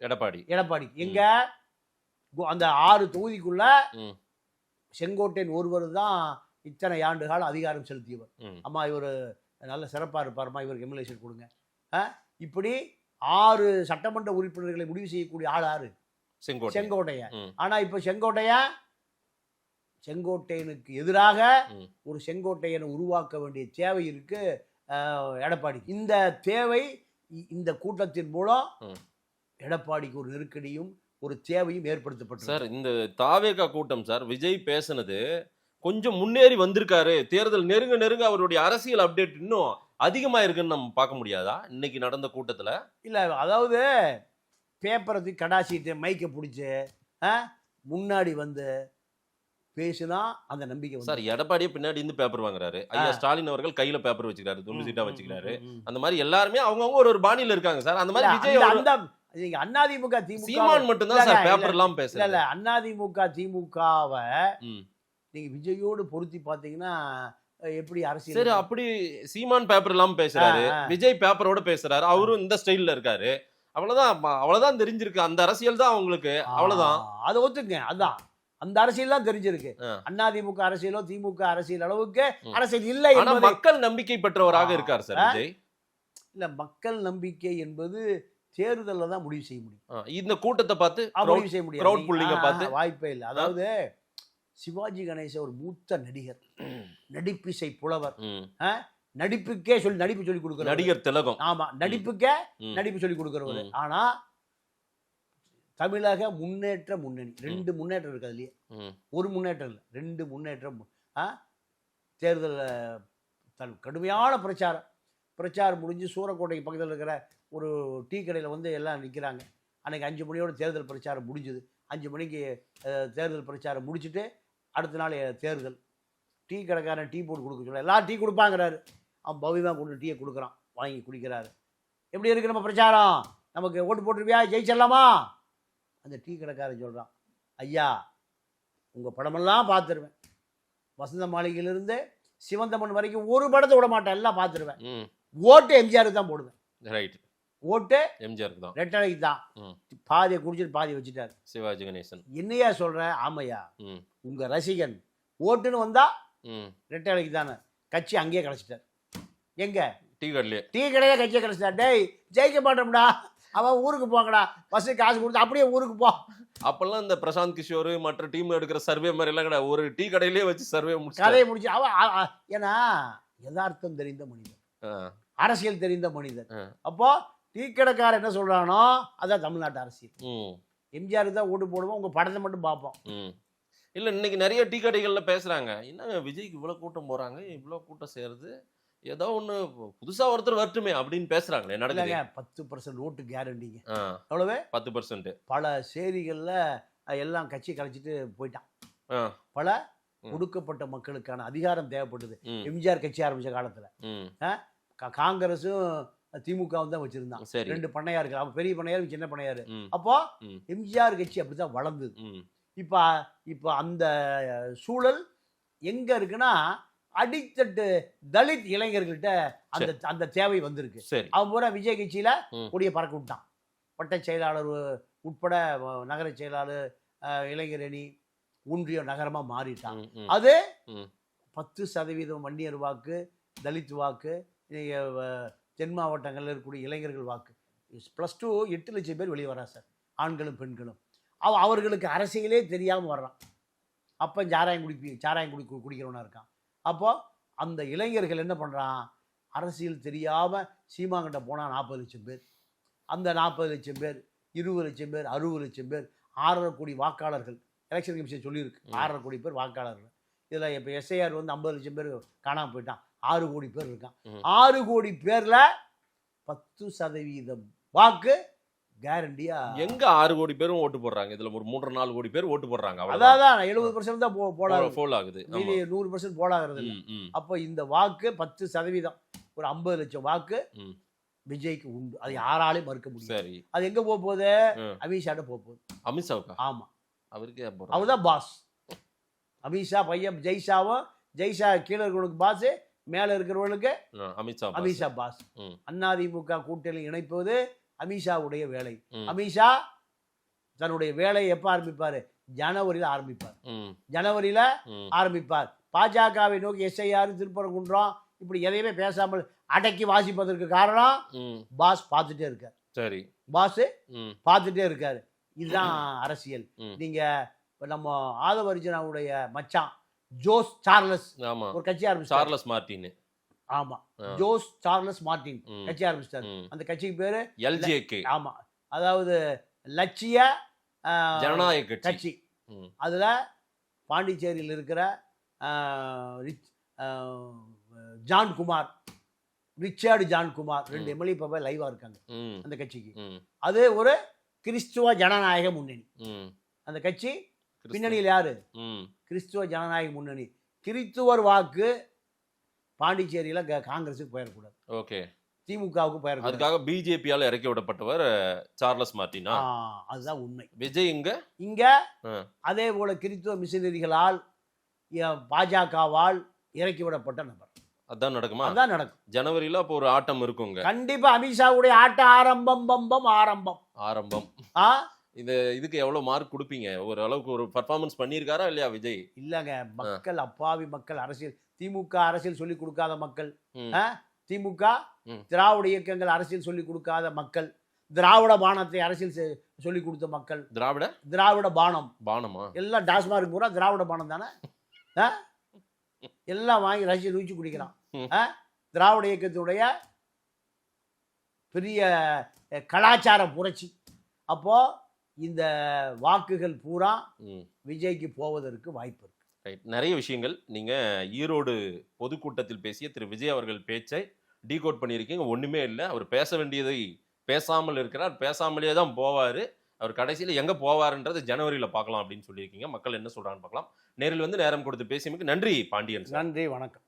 எடப்பாடி. எங்க அந்த 6 தொகுதிக்குள்ள செங்கோட்டையன் ஒருவர் தான் இத்தனை ஆண்டு காலம் அதிகாரம் செலுத்தியவர். அம்மா இவர் நல்ல சிறப்பா இருப்பாருமா, இவருக்கு எம்எல்ஏ கொடுங்க. இப்படி 6 சட்டமன்ற உறுப்பினர்களை முடிவு செய்யக்கூடிய ஆள் யாரு? செங்கோட்டையன். ஆனா இப்ப செங்கோட்டையனுக்கு எதிராக ஒரு செங்கோட்டையனை உருவாக்க வேண்டிய தேவை இருக்கு எடப்பாடி. இந்த தேவை இந்த கூட்டத்தின் மூலம் எடப்பாடிக்கு ஒரு நெருக்கடியும் ஒரு தேவையும் ஏற்படுத்தப்பட்டது. சார் இந்த தாவேகா கூட்டம் சார், விஜய் பேசுனது கொஞ்சம் முன்னேறி வந்திருக்காரு. தேர்தல் நெருங்க அவருடைய அரசியல் அப்டேட் இன்னும் அதிகமா இருக்குன்னு நம்ம பார்க்க முடியாதா இன்னைக்கு நடந்த கூட்டத்துல? இல்ல, அதாவது பேப்பரை கடாசிட்டு மைக்க பிடிச்சு முன்னாடி வந்து பேசினா அந்த நம்பிக்கை சார். எடப்பாடியே பின்னாடி இருந்து பேப்பர் வாங்குறாரு. ஐயா ஸ்டாலின் அவர்கள் கையில பேப்பர் வச்சுக்கிறாரு, துண்டு சீட்டா வச்சுக்கிறாரு. அந்த மாதிரி எல்லாருமே அவங்கவுங்க ஒரு பாணியில இருக்காங்க சார். அந்த மாதிரி விஜய் அதிமுக சீமான் மட்டும் தான் சார் பேப்பர் எல்லாம் பேசல. இல்ல, அதிமுக திமுகவை நீங்க விஜயோடு பொருத்தி பாத்தீங்கன்னா எப்படி அரசியல்? சரி, அப்படி சீமான் பேப்பர் எல்லாம் பேசுறாரு, விஜய் பேப்பரோட பேசுறாரு, அவரும் இந்த ஸ்டைல்ல இருக்காரு. அவ்வளவுதான் தெரிஞ்சிருக்கு. அந்த அரசியல் தான் அவங்களுக்கு. அவ்வளவுதான். அதை ஒத்துங்க. அதான் அந்த அரசியல் தான் தெரிஞ்சிருக்கு. அதிமுக அரசியலோ திமுக அரசியல் அளவுக்கு அரசியல் இல்லை. மக்கள் நம்பிக்கை பெற்றவராக இருக்கார் சார் விஜய். இல்ல மக்கள் நம்பிக்கை என்பது தேர்தலில் தான் முடிவு செய்ய முடியும். இந்த கூட்டத்தை பார்த்து முடிவு செய்ய crowd முடியாது. pulling-அ பார்த்து வாய்ப்பே இல்லை. அதாவது சிவாஜி கணேசன் ஒரு மூத்த நடிகர், நடிப்பிசை புலவர், நடிப்புக்கே நடிப்பு சொல்லி கொடுக்குற நடிகர் திலகம். ஆமா, நடிப்புக்கே நடிப்பு சொல்லி கொடுக்குறவர். ஆனா தமிழக முன்னேற்ற முன்னணி 2 முன்னேற்றம் இருக்கு. அதுலயே ஒரு முன்னேற்றம் இல்லை, 2 முன்னேற்றம். தேர்தல் கடுமையான பிரச்சாரம் முடிஞ்சு சூரக்கோட்டைக்கு பக்கத்தில் இருக்கிற ஒரு டீ கடையில் வந்து எல்லாம் நிற்கிறாங்க. அன்றைக்கி 5 மணியோட தேர்தல் பிரச்சாரம் முடிஞ்சுது. 5 மணிக்கு தேர்தல் பிரச்சாரம் முடிச்சுட்டு அடுத்த நாள் தேர்தல். டீ கடைக்காரன் டீ போட்டு கொடுக்க சொல்ல, எல்லாம் டீ கொடுப்பாங்கிறாரு. அவன் பவ்யமாக கொண்டு டீயை கொடுக்குறான், வாங்கி குடிக்கிறாரு. எப்படி இருக்குது நம்ம பிரச்சாரம்? நமக்கு ஓட்டு போட்டுருவியா, ஜெயிச்சிடலாமா? அந்த டீ கடைக்காரன் சொல்கிறான், ஐயா உங்கள் படமெல்லாம் பார்த்துருவேன், வசந்த மாளிகையிலிருந்து சிவந்தமன் வரைக்கும் ஒரு படத்தை விட மாட்டேன், எல்லாம் பார்த்துருவேன். ஓட்டு எம்ஜிஆருக்கு தான் போடுவேன். ரைட், ஓட்டு எம்ஜிஆருக்கு தான், ரெட்டலைக்கு தான். பாதியை குடிச்சிட்டு பாதி வச்சுட்டாரு சிவாஜி கணேசன். என்னையா சொல்கிறேன்? ஆமையா, உங்கள் ரசிகன் ஓட்டுன்னு வந்தா ரெட்டலைக்கு தானே. கட்சி அங்கேயே கிடச்சிட்டார். எங்க? டீ கடையில கட்சியை கிடச்சிட்டார். டேய் ஜெயிக்க மாட்டோம்டா, அவன் ஊருக்கு போங்கடா, பஸ்ஸுக்கு காசு கொடுத்து அப்படியே ஊருக்கு போ. அப்பெல்லாம் இந்த பிரசாந்த் கிஷோர் மற்ற டீம் எடுக்கிற சர்வே மாதிரி எல்லாம் கிடையாது, ஒரு டீ கடையிலேயே வச்சு சர்வே கதையை முடிச்சு அவன். ஏன்னா யதார்த்தம் தெரிந்த மனிதர், அரசியல் தெரிந்த மனிதர். அப்போ டீ கடைக்காரர் என்ன சொல்றானோ அதான் தமிழ்நாட்டு அரசியல். எம்ஜிஆருக்கு தான் ஓட்டு போடுவோம், உங்க படத்தை மட்டும் பார்ப்போம். இல்ல இன்னைக்கு நிறைய டீ கடைகள்ல பேசுறாங்க, என்னங்க விஜய்க்கு இவ்வளவு கூட்டம் போறாங்க, இவ்வளவு கூட்டம் சேருது, ஏதோ ஒண்ணு புதுசா ஒருத்தர் வரட்டுமே அப்படின்னு பேசுறாங்களே. நடக்குது 10% ஓட்டு கேரண்டிங்க. எவ்வளவு? 10%. பல சேரிகள்ல எல்லாம் கட்சி கலைச்சிட்டு போயிட்டான். பல ஒடுக்கப்பட்ட மக்களுக்கான அதிகாரம் தேவைப்பட்டது. எம்ஜிஆர் கட்சி ஆரம்பிச்ச காலத்துல காங்கிரஸும் திமுகவும் தான் வச்சிருந்தான். 2 பண்ணையார்கள், அவன் பெரிய பண்ணையார், சின்ன பண்ணையார். அப்போ எம்ஜிஆர் கட்சி அப்படிதான் வளர்ந்தது. இப்ப அந்த சூழல் எங்க இருக்குன்னா, அடித்தட்டு தலித் இளைஞர்கள்ட்ட அந்த தேவை வந்திருக்கு. அவன் பூரா விஜய் கட்சியில கொடிய பறக்க விட்டான். வட்ட செயலாளர் உட்பட நகர செயலாளர், இளைஞரணி, ஒன்றிய நகரமா மாறிட்டான். அது 10% வன்னியர் வாக்கு, தலித் வாக்கு, தென் மாவட்டங்களில் இருக்கக்கூடிய இளைஞர்கள் வாக்கு. +2 8 லட்சம் பேர் வெளியே வரா சார், ஆண்களும் பெண்களும். அவர்களுக்கு அரசியலே தெரியாமல் வர்றான். அப்போ சாராயம் குடிக்கிறவனா இருக்கான். அப்போ அந்த இளைஞர்கள் என்ன பண்ணுறான், அரசியல் தெரியாமல் சீமாங்கிட்ட போனால் 40 லட்சம் பேர், அந்த 40 லட்சம் பேர் 20 லட்சம் பேர் 60 லட்சம் பேர் 6.5 கோடி வாக்காளர்கள். எலெக்ஷன் கமிஷன் சொல்லியிருக்கு 6.5 கோடி பேர் வாக்காளர்கள். இதில் இப்போ எஸ்ஐஆர் வந்து 50 லட்சம் பேர் காணாமல் போயிட்டான், 6 கோடி பேர் இருக்கான். 6 கோடி பேரில் 10% வாக்கு கேரண்டியா. எங்க 6 கோடி பேரும் ஓட்டு போடுறாங்க? இதுல ஒரு 3-4 கோடி பேர் ஓட்டு போடுறாங்க. அதான் 70% தான் போல் ஆகுது, 100% போலாகிறது. அப்போ இந்த வாக்கு 10%, ஒரு 50 லட்சம் வாக்கு விஜய்க்கு உண்டு. அது யாராலையும் மறுக்க முடியும். அது எங்க போக போகுது? அமித்ஷாட்ட போக போகுது. அமித்ஷாவுக்கு? ஆமா, அவருக்கு. அவர்தான் பாஸ். அமித்ஷா பையன் ஜெய்ஷாவும், ஜெய்ஷா கீழே இருக்கிறவனுக்கு பாஸ், மேல இருக்கிறவனுக்கு அமித்ஷா பாஸ். அதிமுக கூட்டணி இணைப்பது அமித்ஷாவுடைய வேலை. அமித்ஷா தன்னுடைய வேலையை எப்ப ஆரம்பிப்பாரு? ஜனவரியில ஆரம்பிப்பார். ஜனவரியில ஆரம்பிப்பார். பாஜகவை நோக்கி எஸ்ஐஆர், திருப்பரங்குன்றம் இப்படி எதையுமே பேசாமல் அடக்கி வாசிப்பதற்கு காரணம் பாஸ் பார்த்துட்டே இருக்கார். சரி, பாஸ் பார்த்துட்டே இருக்காரு. இதுதான் அரசியல். நீங்க நம்ம ஆதவர்ஜனாவுடைய மச்சான் ஜோஸ் சார்லஸ் ஒரு கட்சி ஆரம்பிச்சார், சார்லஸ் மார்டின். ஆமா, ஜோஸ் சார்லஸ் மார்டின் கட்சி ஆரம்பிச்சார். அந்த கட்சிக்கு பேரு எல்ஜேகே. ஆமா, அதாவது லட்சிய ஜனநாயக கட்சி. அதுல பாண்டிச்சேரியில் இருக்கிற ஜான்குமார், ரிச்சர்டு ஜான்குமார் 2 எம்எல்ஏ இப்ப லைவா இருக்காங்க அந்த கட்சிக்கு. அது ஒரு கிறிஸ்துவ ஜனநாயக முன்னணி. அந்த கட்சி பின்னணியில் யாரு? கிறிஸ்துவ ஜனநாயக முன்னணி. கிறிஸ்துவர் வாக்கு பாண்டிச்சேரியில காங்கிரஸுக்கு போயிடக்கூடாது. ஓகே, திமுகவுக்கு போயிடக்கூடாது. அதுக்காக பிஜேபியால இறக்கி விடப்பட்டவர் சார்லஸ் மார்டினா. அதுதான் உண்மை. விஜய் இங்க அதே போல கிறிஸ்துவ மிஷனரிகளால், பாஜகவால் இறக்கி விடப்பட்ட நபர். அதான் நடக்குமா? அதான் நடக்கும். ஜனவரியில அப்போ ஒரு ஆட்டம் இருக்குங்க. கண்டிப்பா அமித்ஷாவுடைய ஆட்ட ஆரம்பம். இதுக்கு எவ்வளவு மார்க் கொடுப்பீங்க? ஒரு அளவுக்கு ஒரு பெர்ஃபார்மன்ஸ் பண்ணியிருக்காரா இல்லையா விஜய்? இல்லங்க, மக்கள், அப்பாவி மக்கள், அரசியல், திமுக அரசியல் சொல்லி கொடுக்காத மக்கள், திமுக ம். திராவிட இயக்கங்கள் அரசியல் சொல்லிக் கொடுக்காத மக்கள், திராவிட பானத்தை அரசியல் சொல்லிக் கொடுத்த மக்கள், திராவிட பானம் பானமா எல்லாம் டாஸ்மார்க் பூரா திராவிட பானம் தானே. எல்லாம் வாங்கி ரசிச்சு ருச்சி குடிக்கிறான். திராவிட இயக்கத்தினுடைய பெரிய கலாச்சார புரட்சி. அப்போ இந்த வாக்குகள் பூரா விஜய்க்கு போவதற்கு வாய்ப்பு இருக்கு. ரைட், நிறைய விஷயங்கள் நீங்க ஈரோடு பொதுக்கூட்டத்தில் பேசிய திரு விஜய் அவர்கள் பேச்சை டீகோட் பண்ணியிருக்கீங்க. ஒண்ணுமே இல்லை, அவர் பேச வேண்டியதை பேசாமல் இருக்கிறார், பேசாமலே தான் போவாரு, அவர் கடைசியில் எங்க போவாருன்றது ஜனவரியில பார்க்கலாம் அப்படின்னு சொல்லியிருக்கீங்க. மக்கள் என்ன சொல்றாங்கன்னு பார்க்கலாம். நேரில் வந்து நேரம் கொடுத்து பேசியமைக்கு நன்றி பாண்டியன் சார். நன்றி, வணக்கம்.